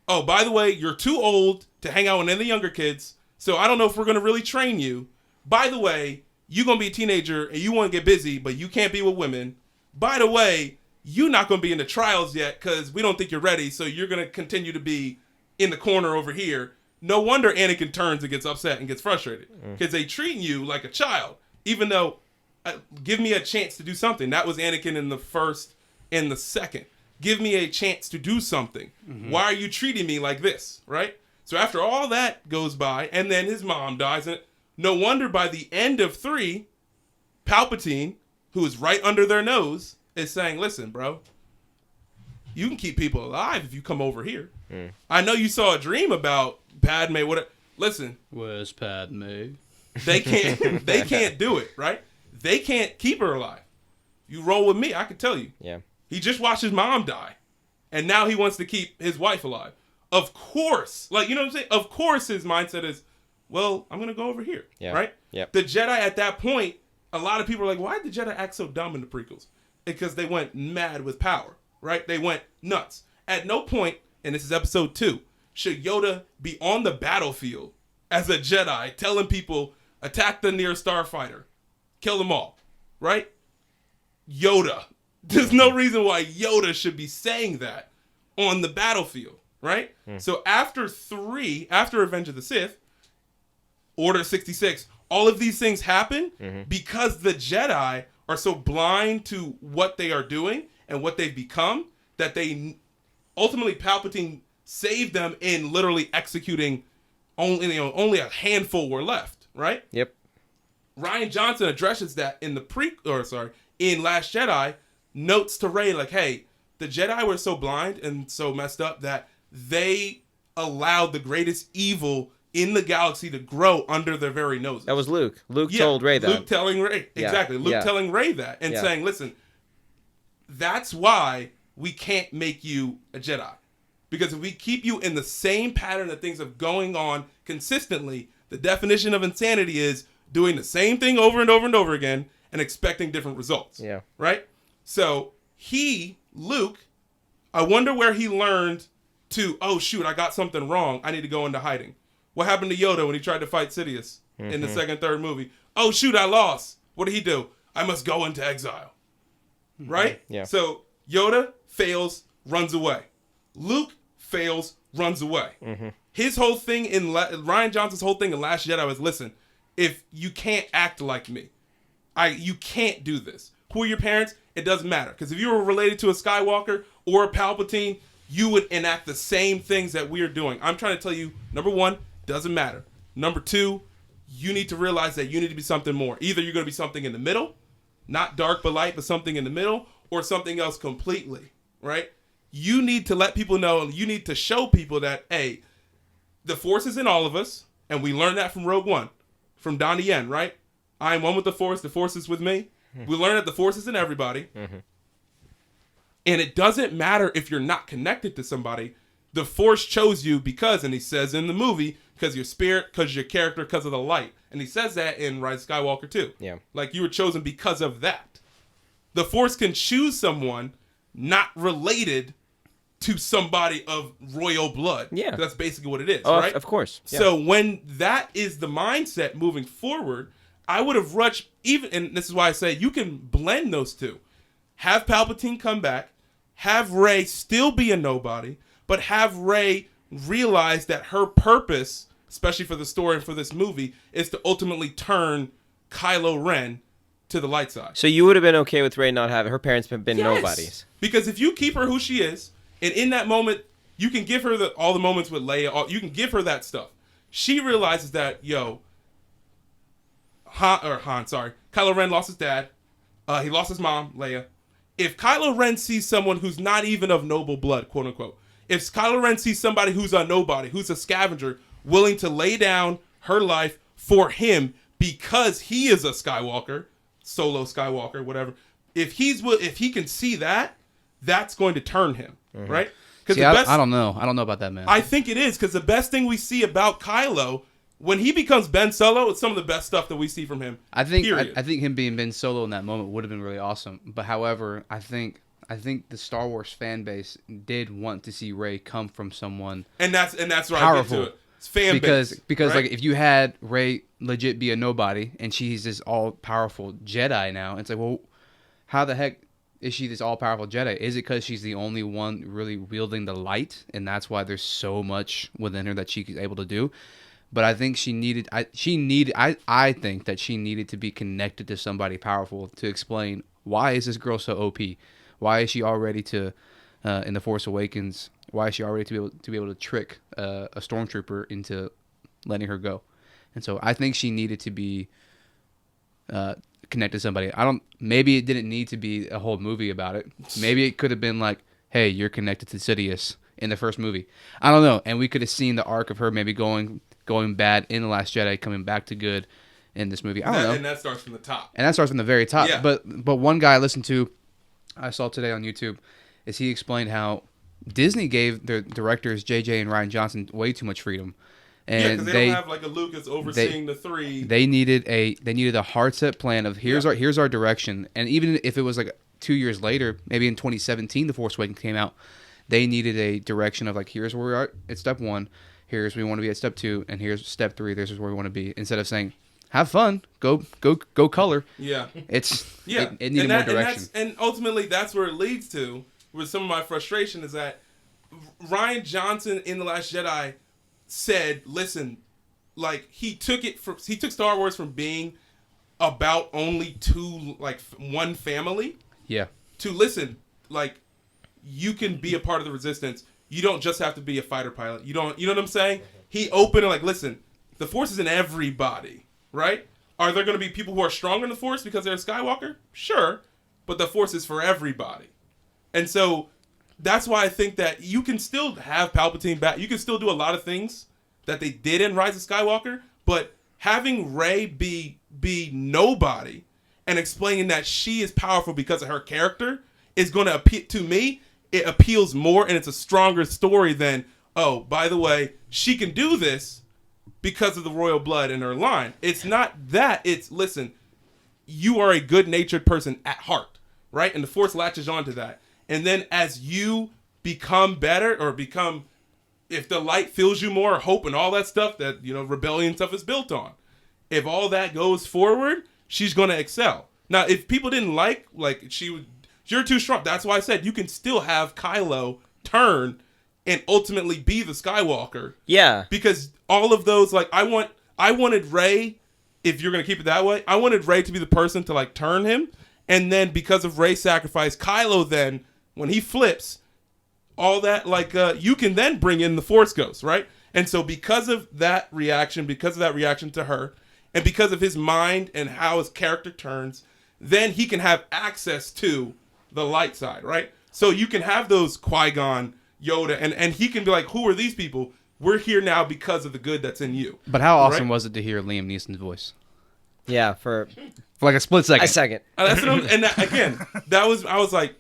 Oh, by the way, you're too old to hang out with any of the younger kids, so I don't know if we're going to really train you. By the way, you're going to be a teenager and you want to get busy, but you can't be with women. By the way, you're not going to be in the trials yet because we don't think you're ready, so you're going to continue to be in the corner over here. No wonder Anakin turns and gets upset and gets frustrated because they treat you like a child, even though give me a chance to do something. That was Anakin in the first and the second. Give me a chance to do something. Mm-hmm. Why are you treating me like this, right? So after all that goes by, and then his mom dies, and no wonder by the end of 3, Palpatine, who is right under their nose, is saying, listen, bro, you can keep people alive if you come over here. I know you saw a dream about Padme. Listen. Where's Padme? They can't do it, right? They can't keep her alive. You roll with me, I can tell you. Yeah. He just watched his mom die, and now he wants to keep his wife alive. Of course. Like, you know what I'm saying? Of course his mindset is, well, I'm going to go over here, right? Yep. The Jedi at that point, a lot of people are like, why did the Jedi act so dumb in the prequels? Because they went mad with power, right? They went nuts. At no point, and this is episode 2, should Yoda be on the battlefield as a Jedi telling people, attack the nearest starfighter, kill them all, right? Yoda. There's no reason why Yoda should be saying that on the battlefield, right? So after Revenge of the Sith, Order 66, all of these things happen because the Jedi are so blind to what they are doing and what they've become that they ultimately Palpatine saved them in literally executing only a handful were left, right? Yep. Rian Johnson addresses that in in Last Jedi, notes to Rey like, hey, the Jedi were so blind and so messed up that they allowed the greatest evil in the galaxy to grow under their very noses. That was Luke. Luke told Rey that. Luke telling Rey. Exactly. Luke telling Rey that and saying, listen, that's why we can't make you a Jedi. Because if we keep you in the same pattern that things are going on consistently, the definition of insanity is doing the same thing over and over and over again and expecting different results. Yeah. Right? So Luke, I wonder where he learned to, oh shoot, I got something wrong. I need to go into hiding. What happened to Yoda when he tried to fight Sidious in the second, third movie? Oh shoot, I lost. What did he do? I must go into exile. Right? Yeah. So Yoda fails, runs away. Luke fails, runs away. His whole thing Rian Johnson's whole thing in Last Jedi was, listen, if you can't act like me, you can't do this. Who are your parents? It doesn't matter. Because if you were related to a Skywalker or a Palpatine, you would enact the same things that we are doing. I'm trying to tell you, number 1, doesn't matter. Number 2, you need to realize that you need to be something more. Either you're going to be something in the middle, not dark but light, but something in the middle, or something else completely, right? You need to let people know, you need to show people that, hey, the Force is in all of us, and we learned that from Rogue One, from Donnie Yen, right? I am one with the Force is with me. We learn that the Force is in everybody. And it doesn't matter if you're not connected to somebody. The Force chose you because, and he says in the movie, because your spirit, because your character, because of the light. And he says that in Rise of Skywalker too. Yeah. Like, you were chosen because of that. The Force can choose someone not related to somebody of royal blood. Yeah. That's basically what it is, right? Of course. Yeah. So when that is the mindset moving forward, I would have rushed and this is why I say you can blend those two. Have Palpatine come back, have Rey still be a nobody, but have Rey realize that her purpose especially for the story and for this movie, is to ultimately turn Kylo Ren to the light side. So you would have been okay with Rey not having her parents have been nobodies. Because if you keep her who she is, and in that moment, you can give her all the moments with Leia. You can give her that stuff. She realizes that, Kylo Ren lost his dad. He lost his mom, Leia. If Kylo Ren sees someone who's not even of noble blood, quote unquote, if Kylo Ren sees somebody who's a nobody, who's a scavenger, willing to lay down her life for him because he is a Skywalker, Solo Skywalker, whatever. If he can see that, that's going to turn him, right? See, I don't know. I don't know about that, man. I think it is, because the best thing we see about Kylo, when he becomes Ben Solo, it's some of the best stuff that we see from him. I think him being Ben Solo in that moment would have been really awesome. But however, I think the Star Wars fan base did want to see Rey come from someone and that's where powerful. I get to it. It's fan base. Because right? like if you had Rey legit be a nobody and she's this all powerful Jedi now, it's like, well, how the heck is she this all powerful Jedi? Is it because she's the only one really wielding the light, and that's why there's so much within her that she's able to do? But I think I think that she needed to be connected to somebody powerful to explain, why is this girl so OP? Why is she already in The Force Awakens? Why is she already to be able to trick a stormtrooper into letting her go? And so I think she needed to be connected to somebody. Maybe it didn't need to be a whole movie about it. Maybe it could have been like, hey, you're connected to Sidious in the first movie. I don't know. And we could have seen the arc of her maybe going bad in The Last Jedi, coming back to good in this movie. I don't know. And that starts from the top. And that starts from the very top. Yeah. But one guy I saw today on YouTube, is he explained how Disney gave their directors JJ and Rian Johnson way too much freedom. And because they don't have like a Lucas overseeing the three. They needed a hard set plan of here's our direction. And even if it was like 2 years later, maybe in 2017 The Force Awakens came out, they needed a direction of like, here's where we are at step 1, here's where we want to be at step 2, and here's step 3, this is where we want to be. Instead of saying, have fun, go color. Yeah. It needed more direction. And ultimately that's where it leads to, with some of my frustration, is that Rian Johnson in The Last Jedi said, listen, like he took Star Wars from being about only one family, to listen, like, you can be a part of the Resistance. You don't just have to be a fighter pilot. You know what I'm saying? He opened and like, listen, the Force is in everybody, right? Are there going to be people who are stronger in the Force because they're a Skywalker? Sure, but the Force is for everybody. And so that's why I think that you can still have Palpatine back. You can still do a lot of things that they did in Rise of Skywalker, but having Rey be nobody and explaining that she is powerful because of her character is going to appeal to me. It appeals more, and it's a stronger story than, oh, by the way, she can do this because of the royal blood in her line. It's not that. It's, listen, you are a good-natured person at heart, right? And the Force latches onto that. And then as you become better, or if the light fills you more, hope and all that stuff that, rebellion stuff is built on, if all that goes forward, she's going to excel. Now, if people didn't you're too strong. That's why I said you can still have Kylo turn and ultimately be the Skywalker. Yeah. Because all of those, like, I wanted Rey, if you're going to keep it that way, I wanted Rey to be the person to, like, turn him. And then because of Rey's sacrifice, Kylo then, when he flips, all that, like, you can then bring in the Force Ghost, right? And so because of that reaction to her, and because of his mind and how his character turns, then he can have access to the light side, right? So you can have those Qui-Gon, Yoda, and he can be like, who are these people? We're here now because of the good that's in you. But how awesome was it to hear Liam Neeson's voice? Yeah, for like a split second. A second. I was like,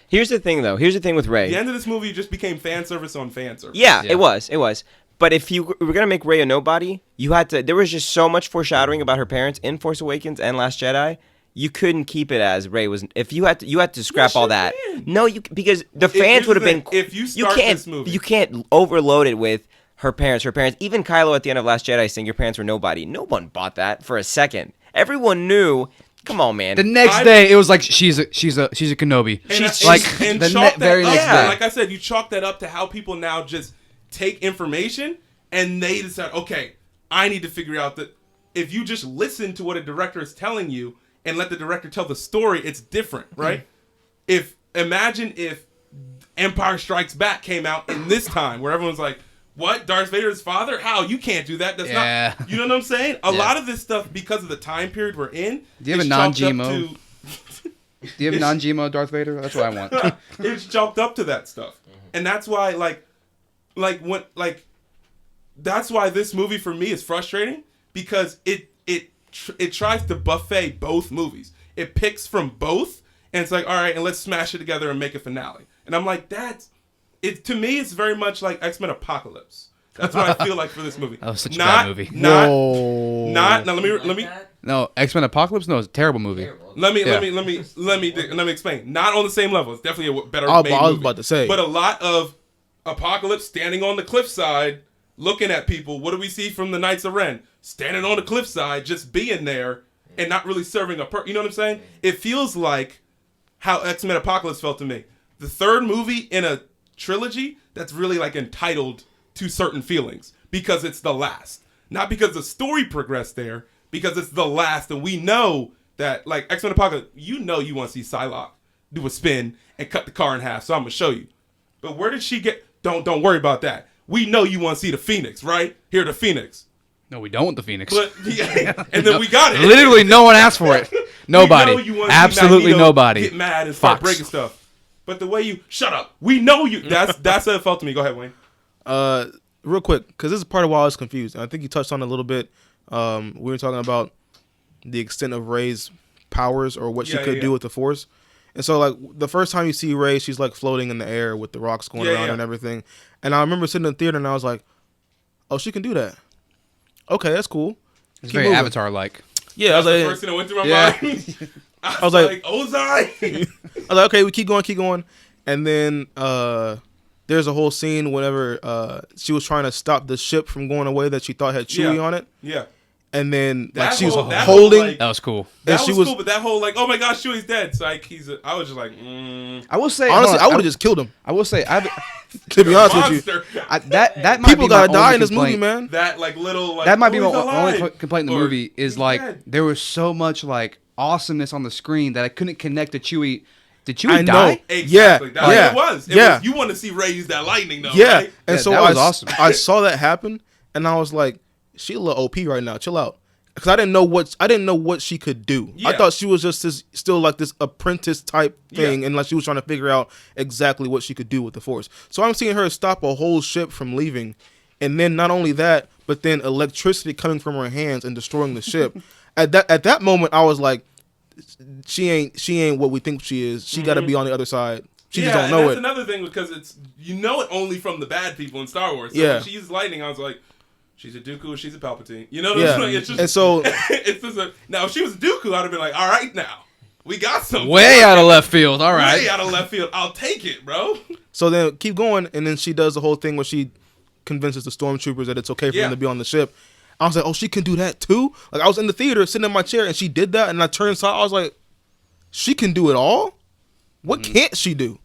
Here's the thing, though. Here's the thing with Rey. The end of this movie just became fan service on fan service. Yeah, it was. But if you were going to make Rey a nobody, there was just so much foreshadowing about her parents in Force Awakens and Last Jedi. You couldn't keep it as Rey was. If you had to scrap all that. No, because the fans would have been. If you start this movie, you can't overload it with her parents. Even Kylo at the end of Last Jedi saying your parents were nobody. No one bought that for a second. Everyone knew. Come on, man. The next day, it was like she's a Kenobi. Very next day. Like I said, you chalk that up to how people now just take information and they decide, okay, I need to figure out that if you just listen to what a director is telling you and let the director tell the story, it's different, right? Imagine if Empire Strikes Back came out in this time where everyone's like, what? Darth Vader's father? How? You can't do that. That's not. You know what I'm saying? A lot of this stuff, because of the time period we're in. Do you have a non-GMO? Do you have a non-GMO Darth Vader? That's what I want. It's chalked up to that stuff, and that's why, that's why this movie for me is frustrating, because it tries to buffet both movies. It picks from both, and it's like, all right, and let's smash it together and make a finale. And I'm like, to me, it's very much like X-Men Apocalypse. That's what I feel like for this movie. That was such a bad movie. Now let me. No, X-Men Apocalypse. No, it's a terrible movie. Let me explain. Not on the same level. It's definitely a better. I was about to say, but a lot of Apocalypse standing on the cliffside, looking at people. What do we see from the Knights of Ren? Standing on the cliffside, just being there and not really serving a purpose. You know what I'm saying? It feels like how X-Men Apocalypse felt to me. The third movie in a trilogy that's really like entitled to certain feelings because it's the last, not because the story progressed there, because it's the last, and we know that, like, X-Men Apocalypse, you want to see Psylocke do a spin and cut the car in half, so I'm gonna show you. But where did she get? Don't worry about that. We know you want to see the Phoenix, right? Here, the Phoenix. No, we don't want the Phoenix. But and then we got it. Literally, no one asked for it. Nobody. Absolutely nobody. Get mad and start breaking stuff. But the way you shut up, we know you. That's how it felt to me. Go ahead, Wayne. Real quick, because this is part of why I was confused. And I think you touched on it a little bit. We were talking about the extent of Rey's powers or what she could do with the Force. And so, like, the first time you see Rey, she's like floating in the air with the rocks going around and everything. And I remember sitting in the theater and I was like, "Oh, she can do that. Okay, that's cool." It's very Avatar-like. Yeah, I was like, the first thing that went through my mind. I was like, Ozai. I was like, okay, we keep going. And then there's a whole scene whenever she was trying to stop the ship from going away that she thought had Chewie on it. Yeah. And then she was holding. That was cool. That was cool, but that whole like, oh my gosh, Chewie's dead. So like, I was just like, I will say, honestly, I would have just killed him. I will say, to be honest with you, that might people be gotta die in this movie, man. That like little like, that might be my only complaint in the movie is like there was so much like awesomeness on the screen that I couldn't connect to Chewie. Did Chewie die? Exactly. That's what it was. It was. You want to see Rey use that lightning though, right? And so that was awesome. I saw that happen, and I was like, she a little OP right now. Chill out. Because I didn't know what she could do. Yeah. I thought she was just still like this apprentice type thing, and like she was trying to figure out exactly what she could do with the Force. So I'm seeing her stop a whole ship from leaving, and then not only that, but then electricity coming from her hands and destroying the ship. At that moment, I was like, she ain't what we think she is. She got to be on the other side. She just don't know it. That's another thing, because it's it only from the bad people in Star Wars. So when she uses lightning, I was like, she's a Dooku or she's a Palpatine. You know what I'm saying? It's just, and so it's just now if she was a Dooku, I'd have been like, all right, now we got something. Way out of left field. All right. Way out of left field. I'll take it, bro. So then keep going, and then she does the whole thing where she convinces the stormtroopers that it's okay for them to be on the ship. I was like, oh, she can do that too? Like, I was in the theater sitting in my chair, and she did that, and I turned inside. I was like, she can do it all? What can't she do?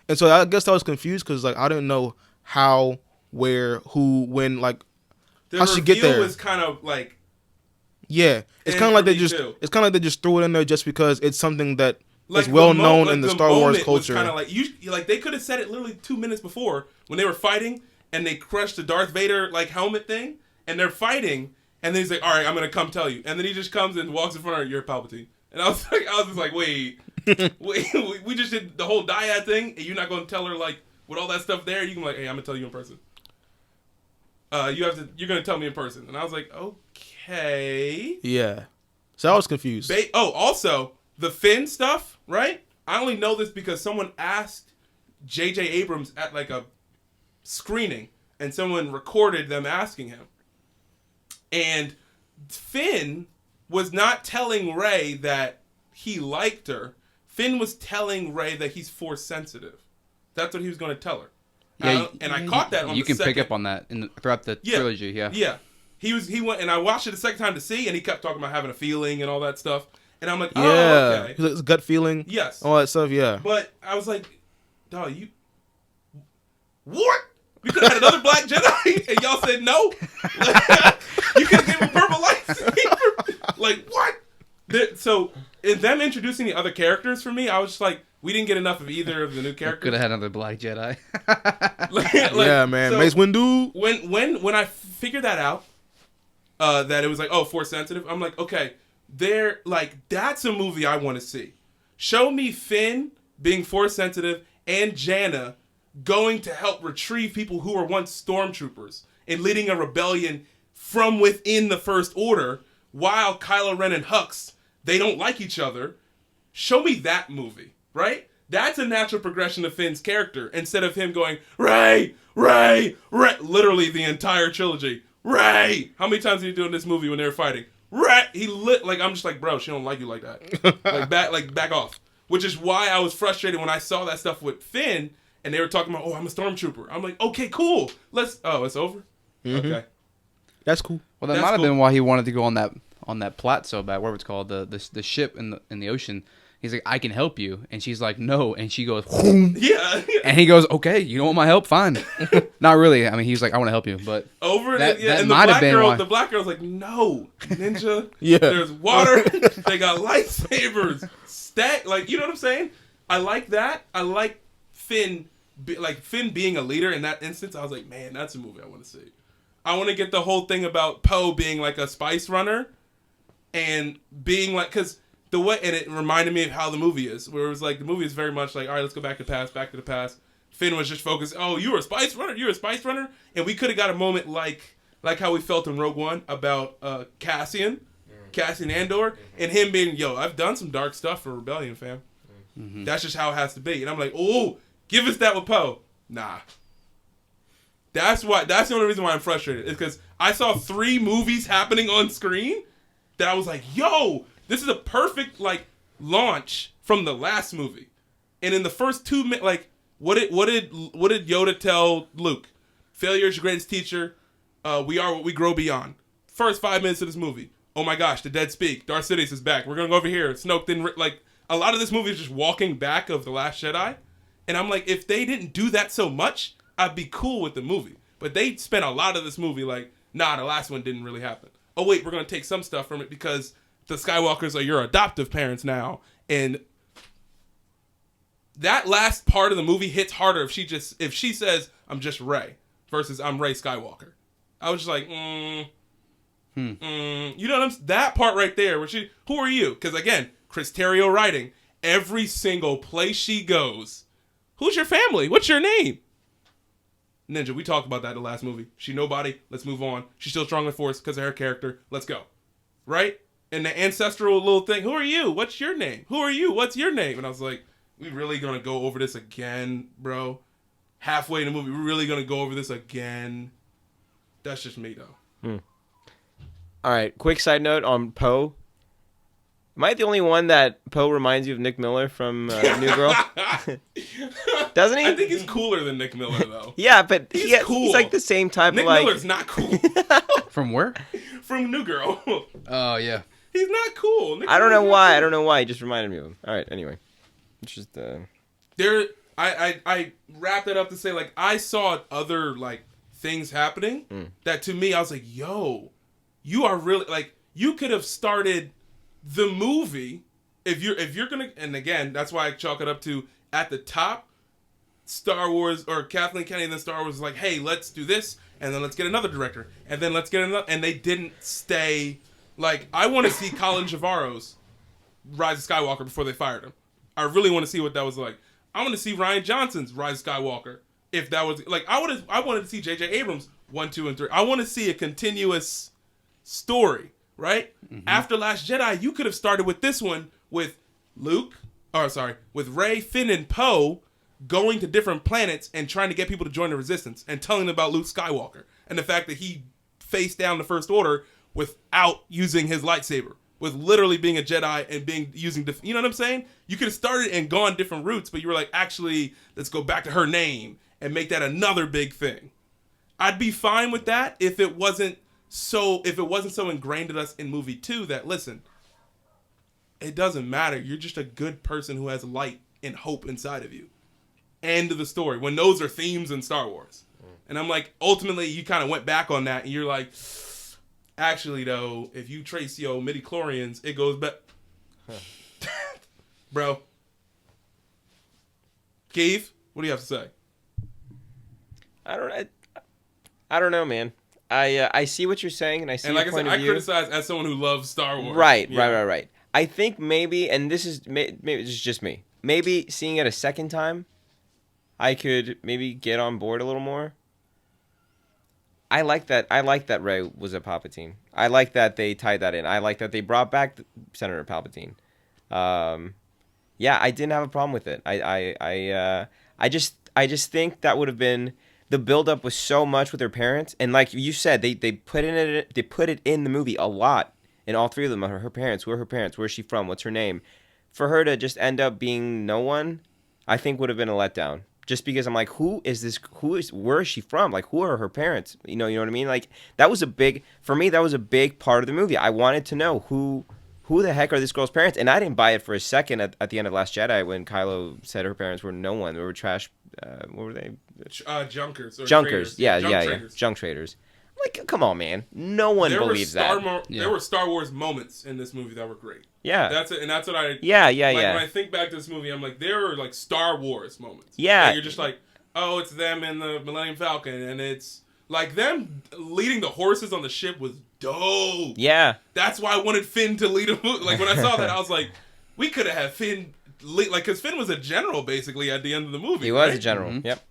And so I guess I was confused because like I didn't know how, where, who, when, like, the how she get there. Was kind of like, it's kind of like they just threw it in there just because it's something that is well known in the Star Wars culture. Kind of like they could have said it literally 2 minutes before when they were fighting and they crushed the Darth Vader like helmet thing, and they're fighting, and then he's like, all right, I'm gonna come tell you, and then he just comes and walks in front of her, you're Palpatine, and I was just like, wait, we just did the whole dyad thing, and you're not gonna tell her like with all that stuff there, you can be like, hey, I'm gonna tell you in person. You're gonna tell me in person, and I was like, okay. Yeah. So I was confused. Also the Finn stuff, right? I only know this because someone asked J.J. Abrams at like a screening, and someone recorded them asking him. And Finn was not telling Rey that he liked her. Finn was telling Rey that he's Force sensitive. That's what he was going to tell her. Yeah, and I caught that on the second. You can pick up on that throughout the trilogy, Yeah. He went, and I watched it a second time to see, and he kept talking about having a feeling and all that stuff. And I'm like, oh, okay. It's gut feeling. Yes. All that stuff, yeah. But I was like, dog, what? We could have had another Black Jedi, and y'all said no. You could have gave him a purple lightsaber. Like, what? So, in them introducing the other characters for me, I was just like, we didn't get enough of either of the new characters. Could have had another Black Jedi. Yeah, man. So Mace Windu. When I figured that out, that it was like, oh, Force sensitive, I'm like, okay, that's a movie I want to see. Show me Finn being Force sensitive and Janna going to help retrieve people who were once stormtroopers and leading a rebellion from within the First Order, while Kylo Ren and Hux, they don't like each other. Show me that movie, right? That's a natural progression of Finn's character, instead of him going, Rey, Rey, Rey, literally the entire trilogy. Rey! How many times did he do in this movie when they were fighting? Rey! I'm just like, bro, she don't like you like that. back off. Which is why I was frustrated when I saw that stuff with Finn, and they were talking about, oh, I'm a stormtrooper. I'm like, okay, cool. It's over? Mm-hmm. Okay. That's cool. Well, that might have been why he wanted to go on that plot so bad, whatever it's called, the ship in the ocean. He's like, I can help you. And she's like, no. And she goes, yeah. And he goes, okay, you don't want my help? Fine. Not really. I mean, he's like, I want to help you. But that might have been why. The black girl's like, no, ninja. Yeah. There's water. They got lightsabers. Like, you know what I'm saying? I like that. I like Finn being a leader in that instance. I was like, man, that's a movie I want to see. I want to get the whole thing about Poe being like a spice runner and being like, because the way, and it reminded me of how the movie is, where it was like, the movie is very much like, all right, let's go back to the past. Finn was just focused, oh, you were a spice runner? And we could have got a moment like how we felt in Rogue One about Cassian Andor, and him being, yo, I've done some dark stuff for Rebellion, fam. Mm-hmm. That's just how it has to be. And I'm like, oh, give us that with Poe. Nah. That's the only reason why I'm frustrated, is because I saw 3 movies happening on screen that I was like, yo, this is a perfect launch from the last movie. And in the first 2 minutes, what did Yoda tell Luke? Failure is your greatest teacher. We are what we grow beyond. First 5 minutes of this movie. Oh my gosh, the dead speak. Darth Sidious is back. We're gonna go over here. Snoke didn't a lot of this movie is just walking back of The Last Jedi. And I'm like, if they didn't do that so much, I'd be cool with the movie. But they spent a lot of this movie the last one didn't really happen. Oh wait, we're gonna take some stuff from it because the Skywalkers are your adoptive parents now. And that last part of the movie hits harder if she says, I'm just Rey versus I'm Rey Skywalker. I was just like, you know what that part right there where who are you? Because again, Chris Terrio writing, every single place she goes, who's your family? What's your name? Ninja, we talked about that in the last movie. She nobody. Let's move on. She's still strong in Force because of her character. Let's go. Right? And the ancestral little thing. Who are you? What's your name? Who are you? What's your name? And I was like, we really gonna go over this again, bro? Halfway in the movie, we're really gonna go over this again? That's just me, though. All right. Quick side note on Poe. Am I the only one that Poe reminds you of Nick Miller from New Girl? Doesn't he? I think he's cooler than Nick Miller, though. Yeah, but he's cool. He's like the same type Nick of Miller's not cool. From where? From New Girl. Oh, yeah. He's not cool. I don't know why. Cool. I don't know why. He just reminded me of him. All right, anyway. It's just... I wrapped that up to say, I saw other, things happening that to me, I was like, yo, you are really, you could have started the movie if you're gonna, and again, that's why I chalk it up to, at the top, Star Wars, or Kathleen Kennedy and then Star Wars was like, hey, let's do this, and then let's get another director, and then let's get another, and they didn't stay, I want to see Colin Trevorrow's Rise of Skywalker before they fired him. I really want to see what that was like. I want to see Rian Johnson's Rise of Skywalker. If that was, I wanted to see J.J. Abrams 1, 2, and 3. I want to see a continuous story, right? Mm-hmm. After Last Jedi, you could have started with this one with with Rey, Finn, and Poe going to different planets and trying to get people to join the Resistance and telling them about Luke Skywalker and the fact that he faced down the First Order without using his lightsaber, with literally being a Jedi and using you know what I'm saying? You could have started and gone different routes, but you were like, actually, let's go back to her name and make that another big thing. I'd be fine with that if it wasn't so ingrained in us in movie 2 that, listen, it doesn't matter. You're just a good person who has light and hope inside of you. End of the story. When those are themes in Star Wars. And I'm like, ultimately, you kind of went back on that, and you're like, actually, though, if you trace your midichlorians, it goes back. Bro. Keith, what do you have to say? I don't know, man. I see what you're saying, and I see. And like your I said, point of view. I criticize as someone who loves Star Wars. Right. I think maybe, and this is just me. Maybe seeing it a second time, I could maybe get on board a little more. I like that. I like that Rey was a Palpatine. I like that they tied that in. I like that they brought back Senator Palpatine. Yeah, I didn't have a problem with it. I just think that would have been. The buildup was so much with her parents, and like you said, they put it in the movie a lot, and all three of them are her parents. Who are her parents? Where's she from? What's her name? For her to just end up being no one, I think would have been a letdown. Just because I'm like, where is she from? Like, who are her parents? You know what I mean? Like, that was a big part of the movie. I wanted to know who the heck are this girl's parents, and I didn't buy it for a second at the end of Last Jedi when Kylo said her parents were no one. They were trash. What were they? Junkers. Junkers. Yeah. Junk traders. Like, come on, man. No one believes that. There were Star Wars moments in this movie that were great. Yeah. That's it, and that's what I. Yeah. When I think back to this movie, I'm like, there are like Star Wars moments. Yeah. Like, you're just like, oh, it's them in the Millennium Falcon, and it's like them leading the horses on the ship was dope. Yeah. That's why I wanted Finn to lead a movie. Like when I saw that, I was like, we could have had Finn lead, like, because Finn was a general basically at the end of the movie. He was right? a general. Mm-hmm. Yep.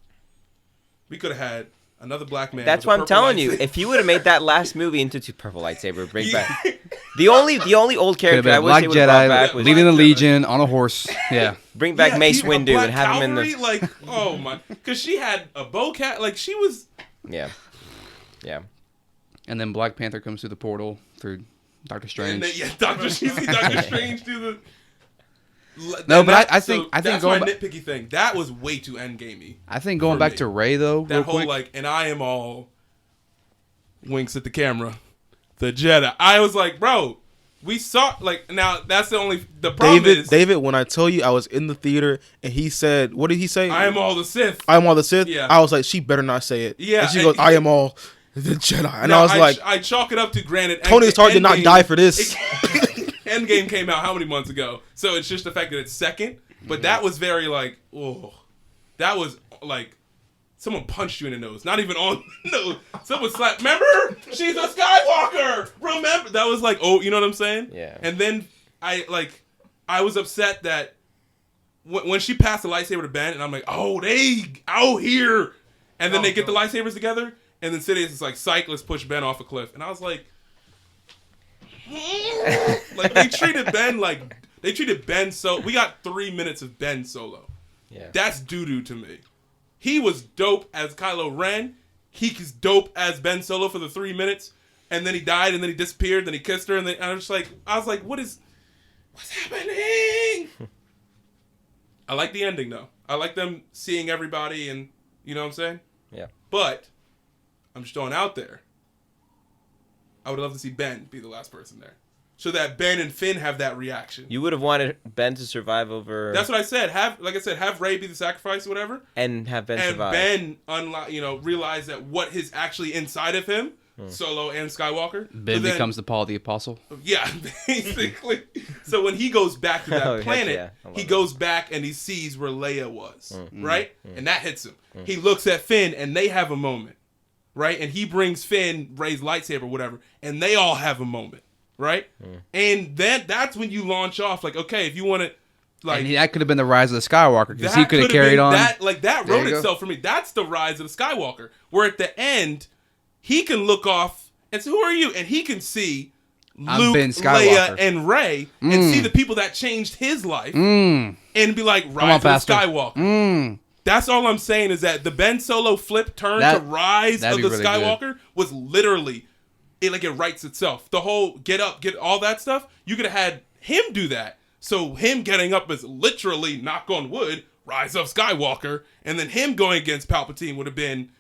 We could have had another black man. That's what I'm telling you. If he would have made that last movie into purple lightsaber, bring back the only old character I wish they would have brought back was leading the Legion on a horse. Yeah. Bring back Mace Windu and have him in the like. Oh my! Because she had a bowcat. Like she was. Yeah. And then Black Panther comes through the portal through Doctor Strange. Doctor Strange through the. No, but I think that's my nitpicky thing. That was way too endgamey. I think going back to Rey though, that whole quick, and I am all winks at the camera, the Jedi. I was like, bro, we saw now. That's the problem is David. When I tell you, I was in the theater and he said, "What did he say?" I am all the Sith. I am all the Sith. Yeah. I was like, she better not say it. Yeah. And she goes, I am all the Jedi. And now, I was like, I chalk it up to granted. Tony Stark did not die for this. Endgame came out how many months ago? So it's just the fact that it's second. But that was very like, oh, that was like, someone punched you in the nose. Not even on the nose. Someone slapped. Remember? She's a Skywalker. Remember? That was like, oh, you know what I'm saying? Yeah. And then I was upset that when she passed the lightsaber to Ben, and I'm like, oh, they out here. And then they get the lightsabers together, and then Sidious is like, psych, let's push Ben off a cliff. And I was like, like they treated Ben so. We got 3 minutes of Ben Solo. Yeah. That's doo-doo to me. He was dope as Kylo Ren. He was dope as Ben Solo for the 3 minutes, and then he died, and then he disappeared, then he kissed her, and then I was like, what's happening? I like the ending though. I like them seeing everybody, and you know what I'm saying? Yeah. But I'm just throwing out there. I would love to see Ben be the last person there, so that Ben and Finn have that reaction. You would have wanted Ben to survive over. That's what I said. Have Rey be the sacrifice or whatever, and have Ben survive. And Ben realize that what is actually inside of him, Solo and Skywalker. Ben becomes the Paul the Apostle. Yeah, basically. So when he goes back to that planet, he goes back and he sees where Leia was, right? And that hits him. He looks at Finn and they have a moment. Right? And he brings Finn Rey's lightsaber, whatever, and they all have a moment, right? And then that's when you launch off, like, okay, if you want to, like, and that could have been the Rise of the Skywalker because he could have carried on. That wrote itself for me. That's the Rise of the Skywalker, where at the end he can look off and say, "Who are you?" And he can see Luke, Leia, and Rey, and see the people that changed his life, and be like, "Rise of the Skywalker." That's all I'm saying is that the Ben Solo flip turn to Rise of the Skywalker was literally, it writes itself. The whole get all that stuff, you could have had him do that. So him getting up is literally, knock on wood, Rise of Skywalker. And then him going against Palpatine would have been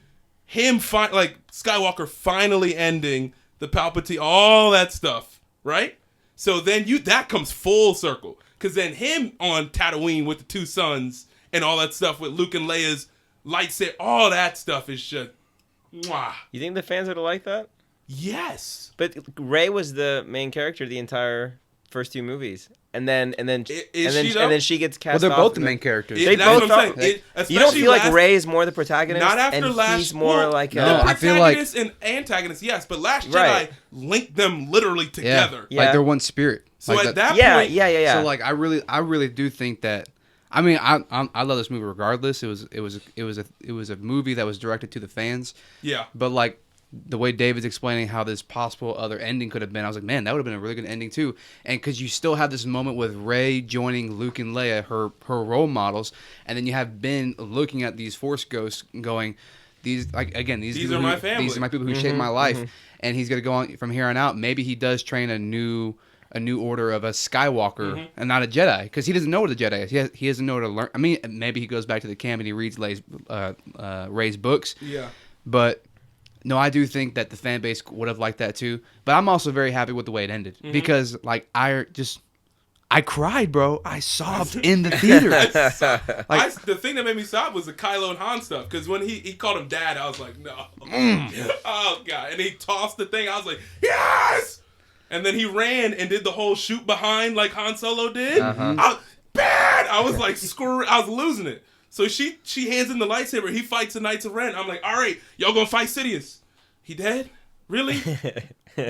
him, Skywalker finally ending the Palpatine, all that stuff, right? So then that comes full circle. Because then him on Tatooine with the two sons and all that stuff with Luke and Leia's lightsaber, all that stuff is just, mwah. You think the fans would have liked that? Yes. But Rey was the main character the entire first 2 movies. And then she gets cast off. Well, they're both the main characters. They both are. You don't feel like Rey is more the protagonist? Not after and he's more like a... No, I feel like... and antagonist, yes. But Last Jedi linked them literally together. Yeah. Like they're one spirit. So like at that point... Yeah. So like I really do think that... I mean, I love this movie regardless. It was a movie that was directed to the fans. Yeah. But like the way David's explaining how this possible other ending could have been, I was like, man, that would have been a really good ending too. And because you still have this moment with Rey joining Luke and Leia, her role models, and then you have Ben looking at these Force ghosts, going, these are my family. These are my people who shaped my life. And he's gonna go on from here on out. Maybe he does train a new order of a Skywalker and not a Jedi, because he doesn't know what a Jedi is. He doesn't know what to learn. I mean, maybe he goes back to the camp and he reads Rey's books. Yeah. But no, I do think that the fan base would have liked that too. But I'm also very happy with the way it ended because like I cried, bro. I sobbed in the theater. The thing that made me sob was the Kylo and Han stuff, because when he called him dad, I was like, no. Oh god. And he tossed the thing. I was like, yes. And then he ran and did the whole shoot behind like Han Solo did. I was like, I was losing it. So she hands him the lightsaber. He fights the Knights of Ren. I'm like, all right, y'all gonna fight Sidious. He dead? Really?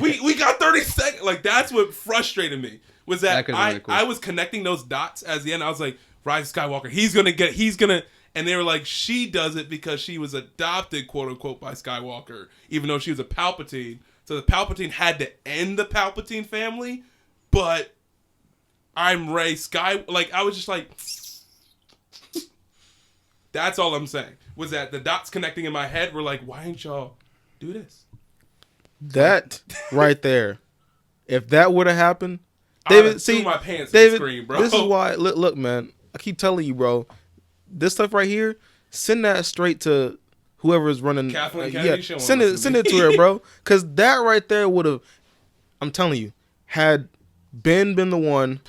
we got 30 seconds. Like, that's what frustrated me. Was that really cool. I was connecting those dots as the end. I was like, Rise of Skywalker. He's gonna. And they were like, she does it because she was adopted, quote unquote, by Skywalker, even though she was a Palpatine. So the Palpatine had to end the Palpatine family, but I'm Rey Like, I was just like, that's all I'm saying. Was that the dots connecting in my head were like, why ain't y'all do this? That right there. If that would have happened, David, see, my pants David, screen, bro. This is why. Look, man. I keep telling you, bro. This stuff right here, send that straight to whoever is running. Kathleen Kennedy. Send it to her, bro. Because that right there would have. I'm telling you, had Ben been the one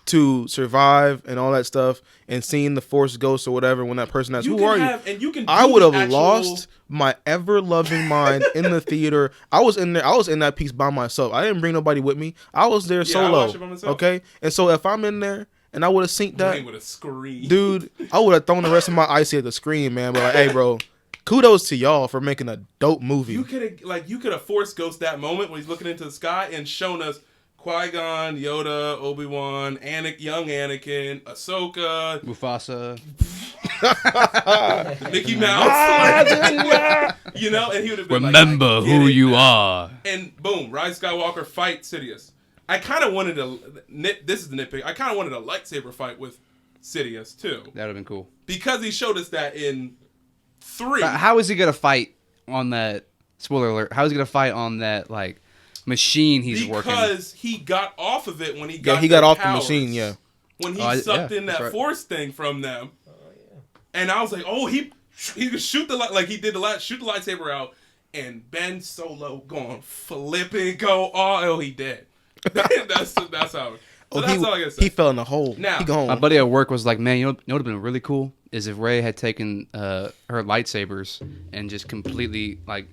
to survive and all that stuff, and seeing the Force ghost or whatever when that person asks, "Who are you?" I would have lost my ever-loving mind in the theater. I was in there. I was in that piece by myself. I didn't bring nobody with me. I was there solo. I watched it by myself. Okay, and so if I'm in there and I would have synced that, would have screamed, dude. I would have thrown the rest of my icy at the screen, man. But like, hey, bro, kudos to y'all for making a dope movie. You could have Force ghost that moment when he's looking into the sky and shown us Qui-Gon, Yoda, Obi-Wan, young Anakin, Ahsoka, Mufasa, Mickey Mouse. You know, and he would have been remember like, who you are. And boom, Rise of Skywalker fight Sidious. I kind of wanted this is the nitpick, I kind of wanted a lightsaber fight with Sidious too. That would have been cool. Because he showed us that in 3. But how is he going to fight on that, spoiler alert, how is he going to fight on that, like, machine he's working? Because he got off of it when he got off powers. the machine, yeah. When he sucked in that Force thing from them. And I was like, oh, he could shoot the shoot the lightsaber out, and Ben Solo going flipping he dead. that's how. So that's all I gotta say. He fell in the hole. Now, he gone. My buddy at work was like, man, you know what would have been really cool is if Rey had taken her lightsabers and just completely like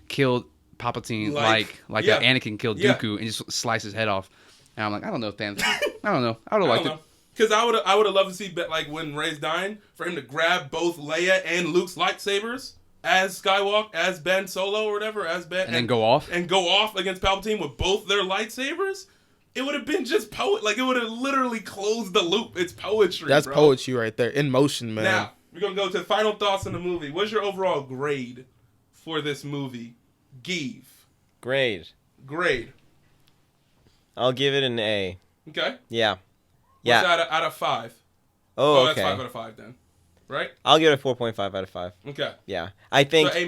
killed Palpatine like Anakin killed Dooku and just slice his head off. And I'm like, I don't know, fans. I don't know. I would have liked it. Because I would have loved to see, like, when Rey's dying, for him to grab both Leia and Luke's lightsabers as Skywalker, as Ben Solo or whatever, as Ben, and then go off against Palpatine with both their lightsabers. It would have been just like, it would have literally closed the loop. It's poetry. That's bro. Poetry right there, in motion, man. Now we're gonna go to final thoughts on the movie. What's your overall grade for this movie? Grade. I'll give it an A. Okay. Yeah. What's out of 5? Oh, that's 5 out of 5 then, right? I'll give it a 4.5 out of 5. Okay. Yeah, I think. So A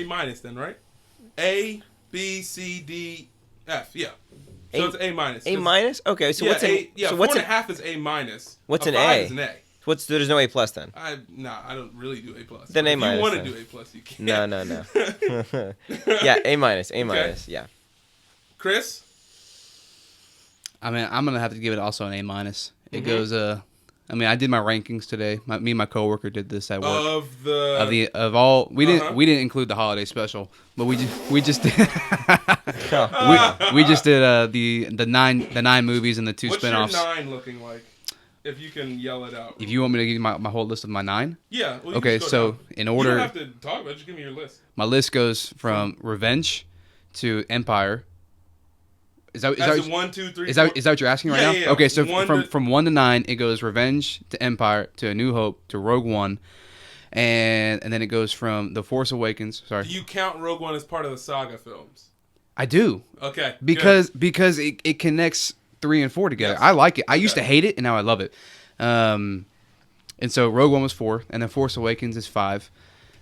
minus then, right? A, B, C, D, F. Yeah. So it's A minus. A minus. Okay. So what's an? Yeah. So 4.5 is A minus. What's an A? A? Is an A. There's no A plus then. I don't really do A plus. Then A minus. If you want to do A plus, you can. No. Yeah, A minus. Okay. Yeah. Chris. I mean, I'm gonna have to give it also an A minus. It goes I mean, I did my rankings today. Me and my coworker did this at work. Of all we didn't include the holiday special, but we just did we just did the nine movies and the 2 spinoffs. What's your 9 looking like? If you can yell it out. If you want me to give you my whole list of my 9? Yeah. Well, okay, so down. In order. You don't have to talk about it. Just give me your list. My list goes from Revenge to Empire. Is that 1, 2, 3? Is that what you're asking right now? Yeah. Okay, so from 1 to 9, it goes Revenge to Empire to A New Hope to Rogue One, and then it goes from The Force Awakens. Sorry. Do you count Rogue One as part of the saga films? I do. Okay. Because it connects 3 and 4 together. Yes. I like it. I used to hate it, and now I love it. And so Rogue One was 4, and then Force Awakens is 5,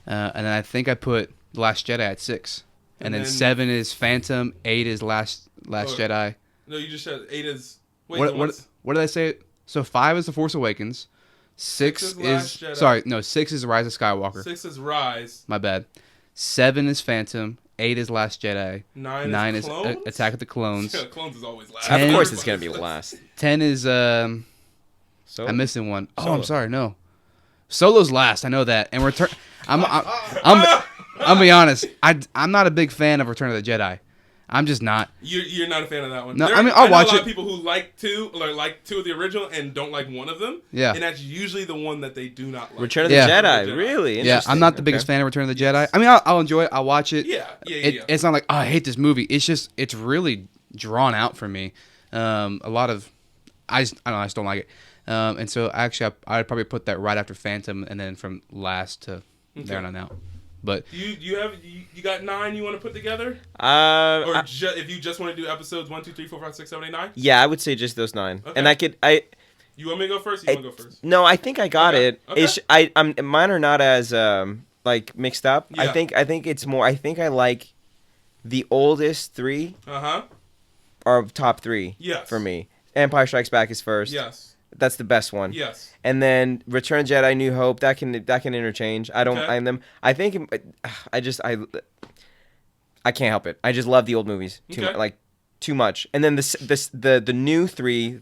and then I think I put The Last Jedi at 6, and then 7 is Phantom, 8 is Last Jedi. No, you just said 8 is. Wait, what did I say? So 5 is The Force Awakens. 6 is sorry, no, 6 is Rise of Skywalker. 6 is Rise. My bad. 7 is Phantom. 8 is Last Jedi. 9 is Attack of the Clones. Yeah, Clones is always last. 10, of course, it's gonna be last. 10 is I'm missing one. Solo. Oh, I'm sorry. No, Solo's last. I know that. And Return. I'm be honest. I'm not a big fan of Return of the Jedi. I'm just not. You're not a fan of that one. No, I'll watch it. A lot of people who like 2 of the original and don't like one of them. Yeah. And that's usually the one that they do not like. Return of the Jedi. Really? Yeah, I'm not the biggest fan of Return of the Jedi. I mean, I'll enjoy it. I'll watch it. Yeah. It's not like, oh, I hate this movie. It's really drawn out for me. A lot of, I just don't like it. And so actually, I'd probably put that right after Phantom, and then from last to there on out. But you got 9 you want to put together? If you just want to do episodes 1, 2, 3, 4, 5, 6, 7, 8, 9? Yeah, I would say just those 9. Okay. And You want me to go first? Or you want to go first? No, I think I got it. Okay. Mine are not as mixed up. Yeah. I think it's more. I think I like the oldest 3. Are top 3. Yes. For me, Empire Strikes Back is first. Yes. That's the best one. Yes. And then Return of the Jedi, New Hope, that can interchange. I don't mind them. I think I can't help it. I just love the old movies too much. And then the new 3,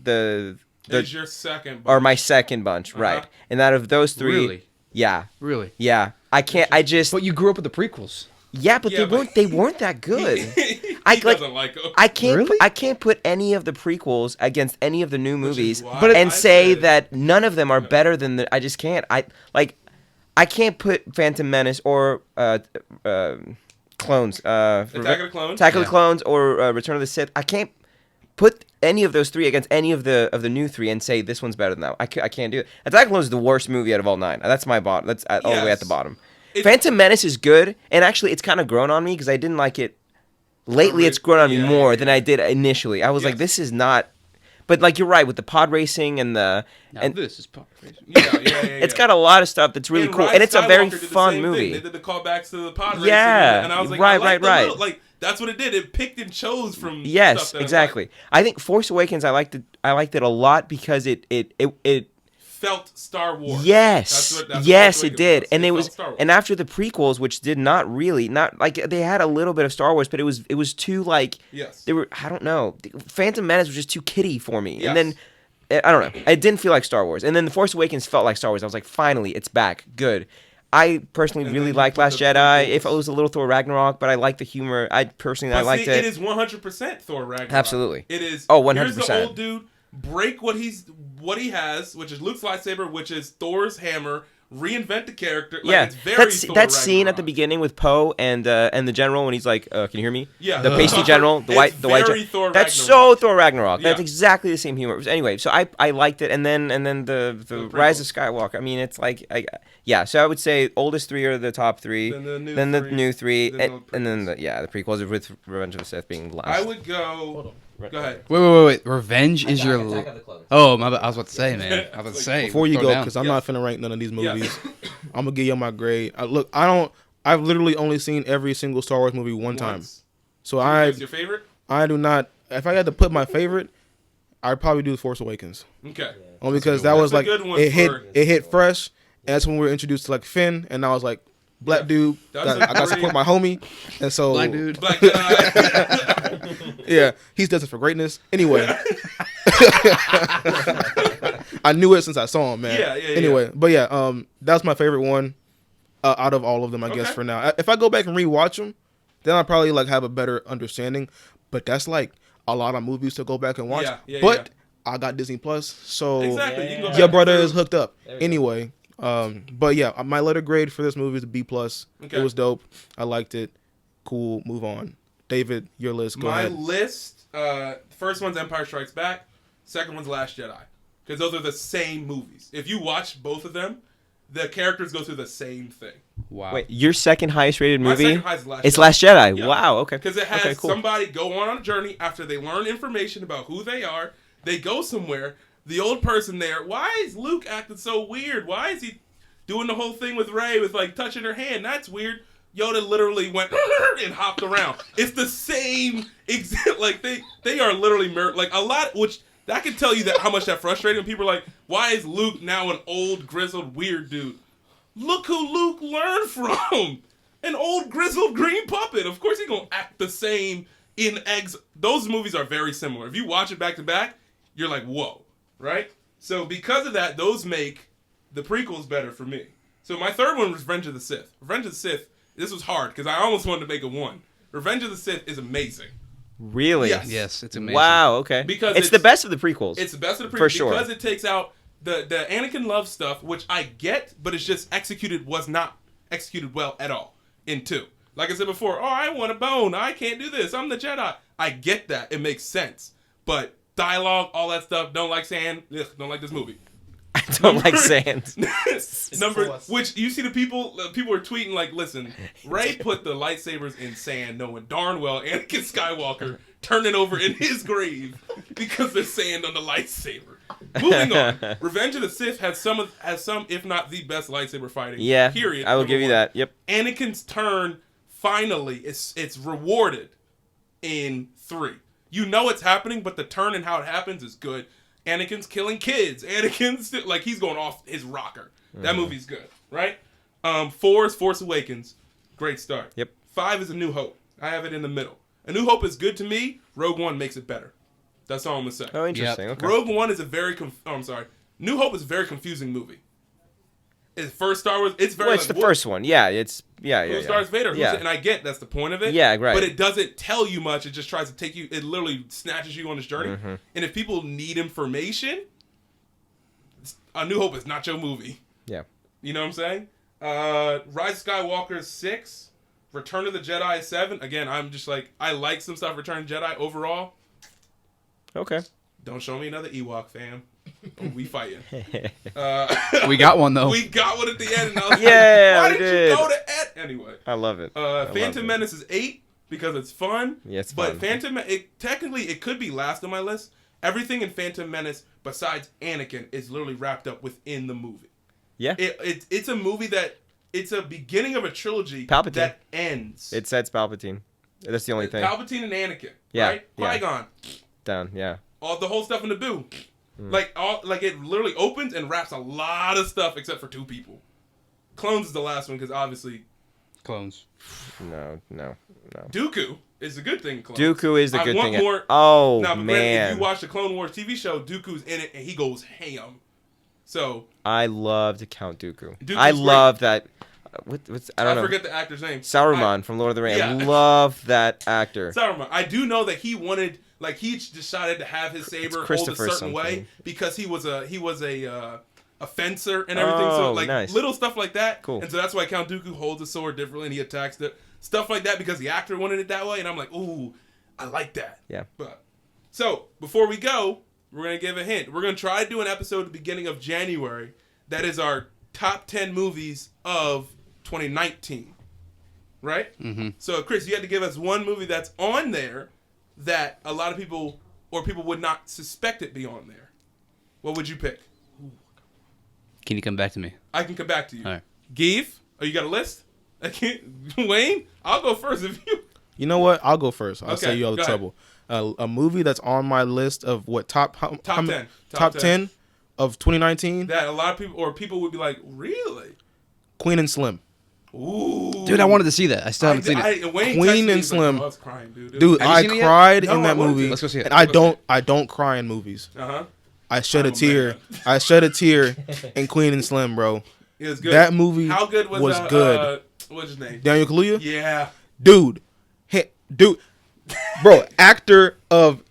is your second bunch. Are my second bunch, right? And out of those 3, really? Yeah. Really? Yeah. I can't. But you grew up with the prequels. Yeah, but they weren't that good. He doesn't like them. I can't. Really? I can't put any of the prequels against any of the new movies, and say that none of them are better than the. I just can't. I can't put Phantom Menace or Clones. Attack of the Clones. Attack of the Clones or Return of the Sith. I can't put any of those 3 against any of the new 3 and say this one's better than that. I can't do it. Attack of the Clones is the worst movie out of all 9. That's my bottom. That's all the way at the bottom. Phantom Menace is good, and actually it's kind of grown on me because I didn't like it. Lately, it's grown on me more than I did initially. I was like, this is not... But like you're right, with the pod racing and the... This is pod racing. Yeah. It's got a lot of stuff that's really cool, and it's a very fun movie. They did the callbacks to the pod racing, and I was like, right. That's what it did. It picked and chose from Yes, stuff that exactly. I think Force Awakens, I liked it a lot because it felt Star Wars. Yes, yes, it did, and and after the prequels, which did not they had a little bit of Star Wars, but it was too they were, I don't know, Phantom Menace was just too kiddie for me, and then I don't know, it didn't feel like Star Wars, and then the Force Awakens felt like Star Wars. I was like, finally, it's back, good. I personally really liked Last Jedi. If it was a little Thor Ragnarok, but I like the humor. I liked it. It is 100% Thor Ragnarok. Absolutely, it is. 100%. Here's the old dude. Break what he has, which is Luke's lightsaber, which is Thor's hammer. Reinvent the character. It's very that scene at the beginning with Poe and the general when he's like, "Can you hear me?" Yeah, the pasty general, the white. That's so Thor Ragnarok. Yeah. That's exactly the same humor. Anyway, so I liked it, and then the Rise of Skywalker. I mean, it's So I would say oldest 3 are the top 3, then the new 3, and then the prequels with Revenge of the Sith being last. I would go. Go ahead. Wait. Revenge is your... Oh, my bad. I was about to say, man. I was about to say. Before you go, because I'm not finna rank none of these movies. I'm going to give you my grade. I've literally only seen every single Star Wars movie one time. So What's your favorite? I do not... If I had to put my favorite, I'd probably do The Force Awakens. Okay. Only because that was it hit fresh. And that's when we were introduced to Finn, and I was like, black dude, I got to support my homie. And so... Black dude. Black Jedi. Yeah, he's destined for greatness. Anyway. I knew it since I saw him, man. Yeah. Anyway, but yeah, that's my favorite one out of all of them, I guess, for now. If I go back and rewatch them, then I'll probably like have a better understanding. But that's like a lot of movies to go back and watch. But I got Disney Plus, so exactly. You can go your brother is hooked up. Anyway, but yeah, my letter grade for this movie is a B+. It was dope. I liked it. Cool. Move on. David, your list. Go ahead. My list. First one's Empire Strikes Back. Second one's Last Jedi. Because those are the same movies. If you watch both of them, the characters go through the same thing. Wow. Wait, your second highest rated movie? My second highest is It's Last Jedi. Yeah. Wow, okay. Because it has somebody go on a journey after they learn information about who they are. They go somewhere. The old person there, why is Luke acting so weird? Why is he doing the whole thing with Rey with like touching her hand? That's weird. Yoda literally went and hopped around. It's the same exact, like they are literally like a lot, which that can tell you that how much that frustrated when people are like, why is Luke now an old grizzled weird dude? Look who Luke learned from. An old grizzled green puppet. Of course he's gonna act the same in eggs. Those movies are very similar. If you watch it back to back, you're like, whoa, right? So because of that, those make the prequels better for me. So my third one was Revenge of the Sith. Revenge of the Sith, this was hard because I almost wanted to make a 1. Revenge of the Sith is amazing. Really? Yes, it's amazing. Wow, okay. Because it's the best of the prequels. It's the best of the prequels. For sure. Because it takes out the Anakin love stuff, which I get, but it's just was not executed well at all in 2. Like I said before, I want a bone. I can't do this. I'm the Jedi. I get that. It makes sense. But dialogue, all that stuff, don't like sand. Ugh, don't like this movie. I don't like sand. Which you see the people are tweeting like, listen, Rey put the lightsabers in sand knowing darn well Anakin Skywalker turned it over in his grave because there's sand on the lightsaber. Moving on, Revenge of the Sith has some, if not the best lightsaber fighting. Yeah, period. I will give you that. Yep. Anakin's turn finally it's rewarded in 3. You know it's happening, but the turn and how it happens is good. Anakin's killing kids. Anakin's like he's going off his rocker. That movie's good, right? 4 is Force Awakens, great start. Yep. 5 is A New Hope. I have it in the middle. A New Hope is good to me. Rogue One makes it better. That's all I'm gonna say. Oh, interesting. Yep. Okay. Rogue One is a very I'm sorry. New Hope is a very confusing movie. It's first Star Wars. It's very. Well, it's the first one. Yeah, it's Who stars Vader? Yeah. And I get that's the point of it. Yeah, right. But it doesn't tell you much. It just tries to take you. It literally snatches you on this journey. Mm-hmm. And if people need information, A New Hope is not your movie. Yeah. You know what I'm saying? Rise of Skywalker is 6. Return of the Jedi is 7. Again, I'm just like I like some stuff. Return of the Jedi overall. Okay. Don't show me another Ewok, fam. We fighting. We got one though. We got one at the end. And I was Yeah, like, why we did did. you go to Ed? Anyway. I love it. Phantom Menace is 8 because it's fun. Yeah, it's but fun. Phantom, technically, it could be last on my list. Everything in Phantom Menace besides Anakin is literally wrapped up within the movie. Yeah. It's a movie that it's a beginning of a trilogy Palpatine. that ends. It sets Palpatine. That's the only thing. Palpatine and Anakin. Yeah, Right? yeah. Qui-Gon. Down. Yeah. All the whole stuff in the boo. Like it literally opens and wraps a lot of stuff except for 2 people. Clones is the last one because obviously Clones. No. Dooku is a good thing. Clones. Dooku is the good thing. More, oh now, but man! if you watch the Clone Wars TV show, Dooku's in it and he goes ham. So I loved Count Dooku. Dooku's I great. love that. What's I don't know. forget the actor's name. Sauron from Lord of the Rings. Yeah. Love that actor. Saruman. I do know that he wanted, like, he decided to have his saber hold a certain way because he was a fencer and everything. So like nice. little stuff like that. Cool. And so that's why Count Dooku holds a sword differently and he attacks it. Stuff like that because the actor wanted it that way, and I'm like, ooh, I like that. Yeah. But so before we go, we're gonna give a hint. We're gonna try to do an episode at the beginning of January. That is our top 10 movies of 2019. Right? Mm-hmm. So, Chris, you had to give us one movie that's on there that a lot of people or people would not suspect it be on there. What would you pick? Can you come back to me? I can come back to you. All right. Give? Oh, you got a list? I can't. Wayne? I'll go first if you. You know what? I'll go first. I'll Okay, save you all the go trouble. A movie that's on my list of what top 10. Top 10 of 2019. That a lot of people or people would be like, really? Queen and Slim. Ooh. Dude, I wanted to see that. I still haven't seen it. Queen and Slim. Like, I was crying, dude. Dude, Have you I seen it yet? cried No, in I that wanted movie. to. Let's go see it. And I don't cry in movies. I shed a tear. I shed a tear in Queen and Slim, bro. It was good. That movie How good was good. What's his name? Daniel Kaluuya? Yeah. Dude. Bro, actor of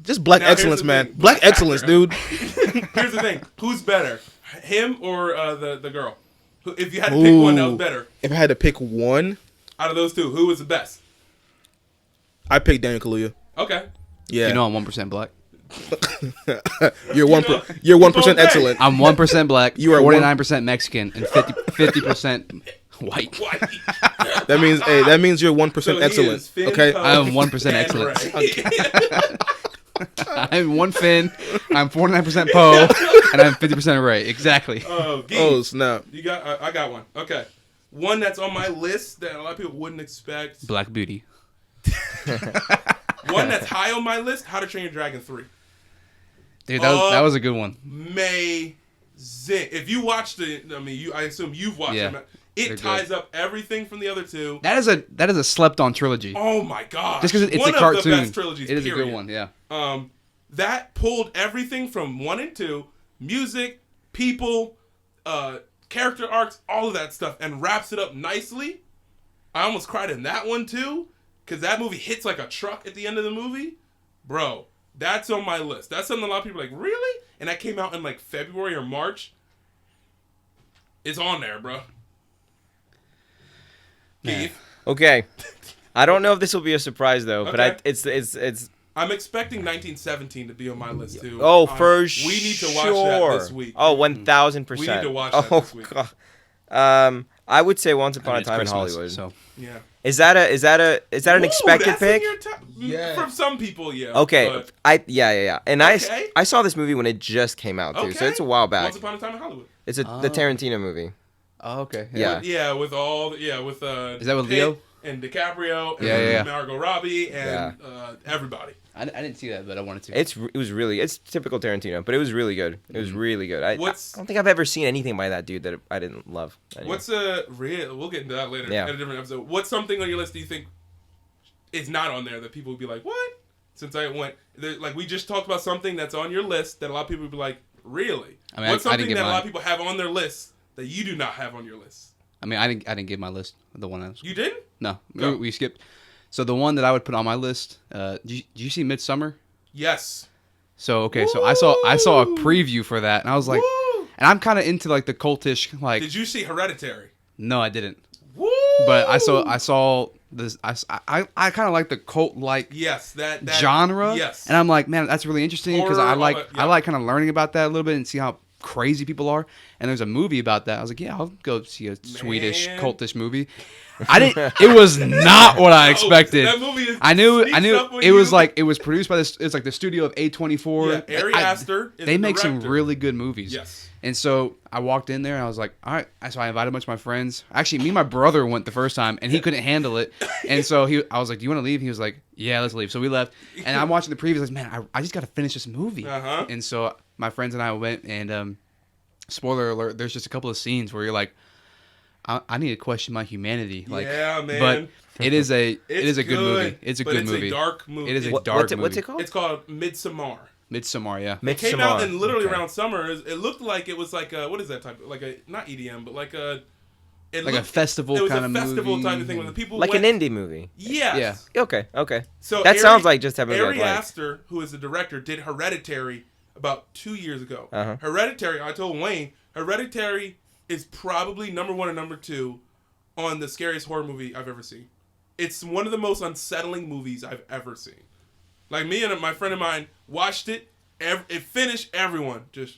just black excellence, man. Black excellence, dude. Here's the thing. Who's better? Him or the girl? If you had to pick one that was better. If I had to pick one out of those two, who was the best? I picked Daniel Kaluuya. Okay. Yeah. You know I'm 1% black. You're 1% excellent. I'm 1% black. You are 49% Mexican and 50% white. That means you're 1% excellent. Okay. I am 1% excellent. I'm one Finn. I'm 49% Poe, and I'm 50% Ray. Exactly. Oh snap! You got? I got one. Okay, one that's on my list that a lot of people wouldn't expect. Black Beauty. One that's high on my list: How to Train Your Dragon 3. Dude, that was a good one. Amazing. If you watched it, I assume you've watched it. It ties up everything from the other two. That is a slept-on trilogy. Oh my god! Just because it's one a cartoon, of the best trilogies, it is period. a good one. Yeah. That pulled everything from 1 and 2, music, people, character arcs, all of that stuff, and wraps it up nicely. I almost cried in that one too, because that movie hits like a truck at the end of the movie. Bro, that's on my list. That's something a lot of people are like, really? And that came out in like February or March. It's on there, bro. Keith. Okay. I don't know if this will be a surprise though, but it's I'm expecting 1917 to be on my list too. Oh, for sure. We need to watch that this week. Oh, 1000%. We need to watch that this week. God. I would say Once Upon a Time in Hollywood. So yeah. Is that an expected pick? Yeah. From some people, yeah. Okay. But... Yeah. And okay. I saw this movie when it just came out too, so it's a while back. Once Upon a Time in Hollywood. It's the Tarantino movie. Oh, okay. Yeah. With Is that with Pitt Leo? And DiCaprio and Margot Robbie and everybody. I didn't see that, but I wanted to. It's typical Tarantino, but it was really good. It was really good. I don't think I've ever seen anything by that dude that I didn't love. Anyway. What's we'll get into that later in a different episode. What's something on your list do you think is not on there that people would be like, what? Since I went, like we just talked about something that's on your list that a lot of people would be like, really? What's something that a lot of people have on their list that you do not have on your list? I mean, I didn't give my list. The one I was. You didn't? No, we skipped. So the one that I would put on my list. Did you see Midsommar? Yes. So okay, so I saw a preview for that, and I was like, and I'm kind of into like the cultish like. Did you see Hereditary? No, I didn't. Woo! But I saw this. I kind of like the cult like that genre. Yes. And I'm like, man, that's really interesting because I like kind of learning about that a little bit and see how crazy people are. And there's a movie about that. I was like, yeah, I'll go see a Swedish cultish movie. It was not what I expected. That movie is I knew it was like it was produced by this. It's like the studio of A24. Yeah, Ari Aster. They make some really good movies. Yes. And so I walked in there and I was like, all right. So I invited a bunch of my friends. Actually, me and my brother went the first time and he couldn't handle it. And so I was like, do you want to leave? He was like, yeah, let's leave. So we left. And I'm watching the previews. Like, man, I just got to finish this movie. Uh-huh. And so my friends and I went and spoiler alert, there's just a couple of scenes where you're like, I need to question my humanity. Like, yeah, man. But it is a good movie. It's a good It's movie. a dark movie. It is a dark movie. What's it called? It's called Midsommar. Midsommar, yeah. It came out in literally around summer. It looked like it was like what is that type of, like a not EDM but like a a festival kind of movie. It was a festival type of thing when the people like an indie movie. Yes. Yeah. Okay. So that sounds like just having Ari Aster, who is the director, did Hereditary about 2 years ago. Uh-huh. Hereditary, I told Wayne, Hereditary is probably number 1 and number 2 on the scariest horror movie I've ever seen. It's one of the most unsettling movies I've ever seen. Like me and my friend of mine watched it. It finished. Everyone just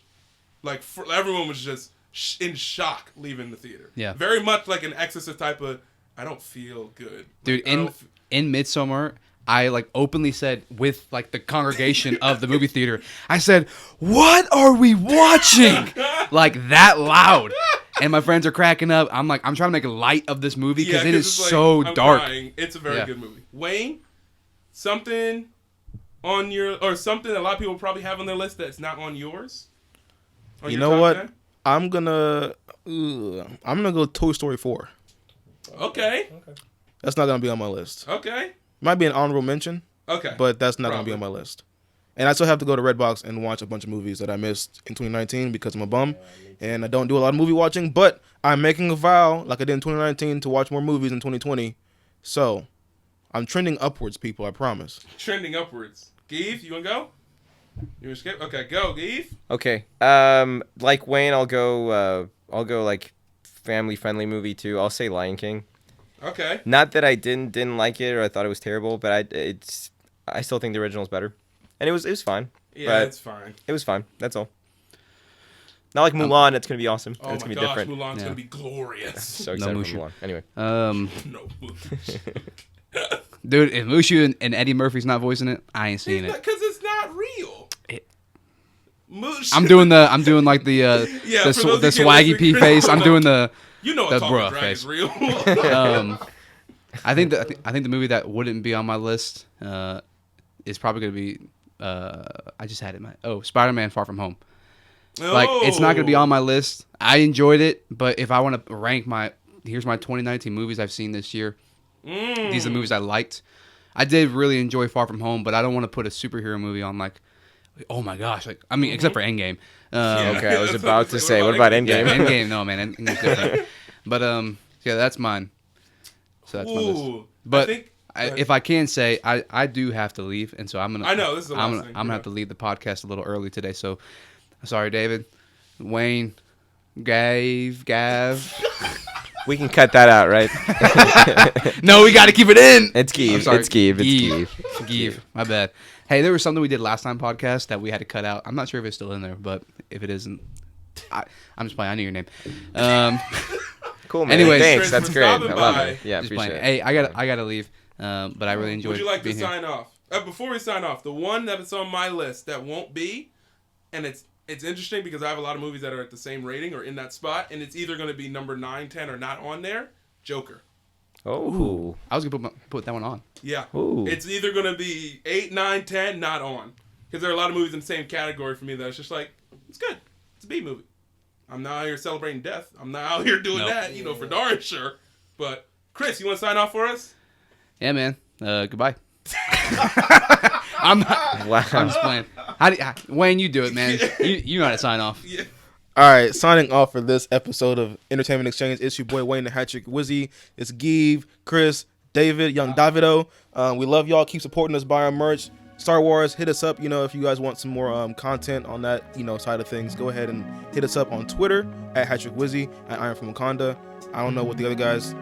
everyone was just in shock leaving the theater. Yeah, very much like an Exorcist type of. I don't feel good, dude. In Midsommar, I like openly said with like the congregation of the movie theater, I said, "What are we watching?" Like that loud. And my friends are cracking up. I'm like, I'm trying to make light of this movie because it is so dark. Crying. It's a very good movie. Wayne, something on or something a lot of people probably have on their list that's not on yours. You know what? 10? I'm gonna go Toy Story 4. Okay. That's not gonna be on my list. Okay. Might be an honorable mention. Okay. But that's not gonna be on my list. And I still have to go to Redbox and watch a bunch of movies that I missed in 2019 because I'm a bum. And I don't do a lot of movie watching. But I'm making a vow, like I did in 2019, to watch more movies in 2020. So I'm trending upwards, people, I promise. Trending upwards. Geeve, you want to go? You want to skip? Okay, go, Geeve. Okay. Like Wayne, I'll go like family-friendly movie too. I'll say Lion King. Okay. Not that I didn't like it or I thought it was terrible, but I still think the original's better. And it was fine. Yeah, it's fine. It was fine. That's all. Not like Mulan. It's gonna be awesome. Oh it's my gonna gosh, be different. Mulan's gonna be glorious. So excited for Mulan. Anyway. No Mushu. Dude, if Mushu and Eddie Murphy's not voicing it, I ain't seeing it. Because it's not real. I'm doing like the swaggy P face. I'm doing the bruh face. Is real. I think the movie that wouldn't be on my list is probably gonna be I just had it. Spider-Man: Far From Home. Like it's not gonna be on my list. I enjoyed it, but if I want to rank here's my 2019 movies I've seen this year. These are the movies I liked. I did really enjoy Far From Home, but I don't want to put a superhero movie on like, oh my gosh, like I mean, except for Endgame. Okay, I was about to say, what about Endgame? Endgame, no man, Endgame's different. But yeah, that's mine. So that's my list. But if I can say, I do have to leave, and so I'm gonna. I know this is the last thing. I'm gonna have to leave the podcast a little early today. So, sorry, David, Wayne, Gav. We can cut that out, right? No, we got to keep it in. It's Geeve. It's Geeve. My bad. Hey, there was something we did last time podcast that we had to cut out. I'm not sure if it's still in there, but if it isn't, I'm just playing. I knew your name. Cool, man. Anyways, thanks. That's great. I love it. Yeah, just appreciate playing. it. Hey, I gotta leave. But I really enjoyed. Would you like to being sign off? Before we sign off, the one that is on my list that won't be, and it's interesting because I have a lot of movies that are at the same rating or in that spot, and it's either going to be number 9, 10, or not on there. Joker. Oh. I was gonna put that one on. Yeah. Ooh. It's either going to be 8, 9, 10, not on. Because there are a lot of movies in the same category for me that it's just like, it's good. It's a B movie. I'm not out here celebrating death. I'm not out here doing that, for darn sure. But, Chris, you want to sign off for us? Yeah, man. Goodbye. I'm just playing. Wayne, you do it, man. You know how to sign off. Yeah. All right, signing off for this episode of Entertainment Exchange. It's your boy Wayne the Hattrick Wizzy. It's Geeve, Chris, David, Young Davido. We love y'all. Keep supporting us. Buy our merch. Star Wars, hit us up. If you guys want some more content on that side of things, go ahead and hit us up on Twitter at Hattrick Wizzy, at Iron from Wakanda. I don't know what the other guys'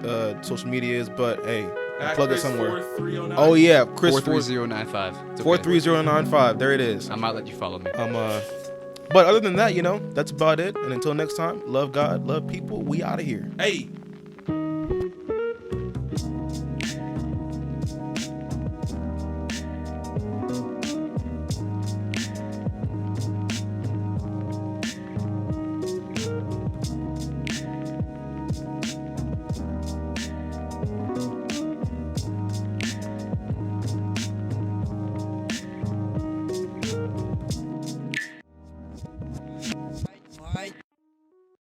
social media is, but hey, plug it somewhere. 43095. Oh yeah, Chris 43095. 43095. There it is. I might let you follow me. But other than that, that's about it. And until next time, love God, love people. We out of here. Hey.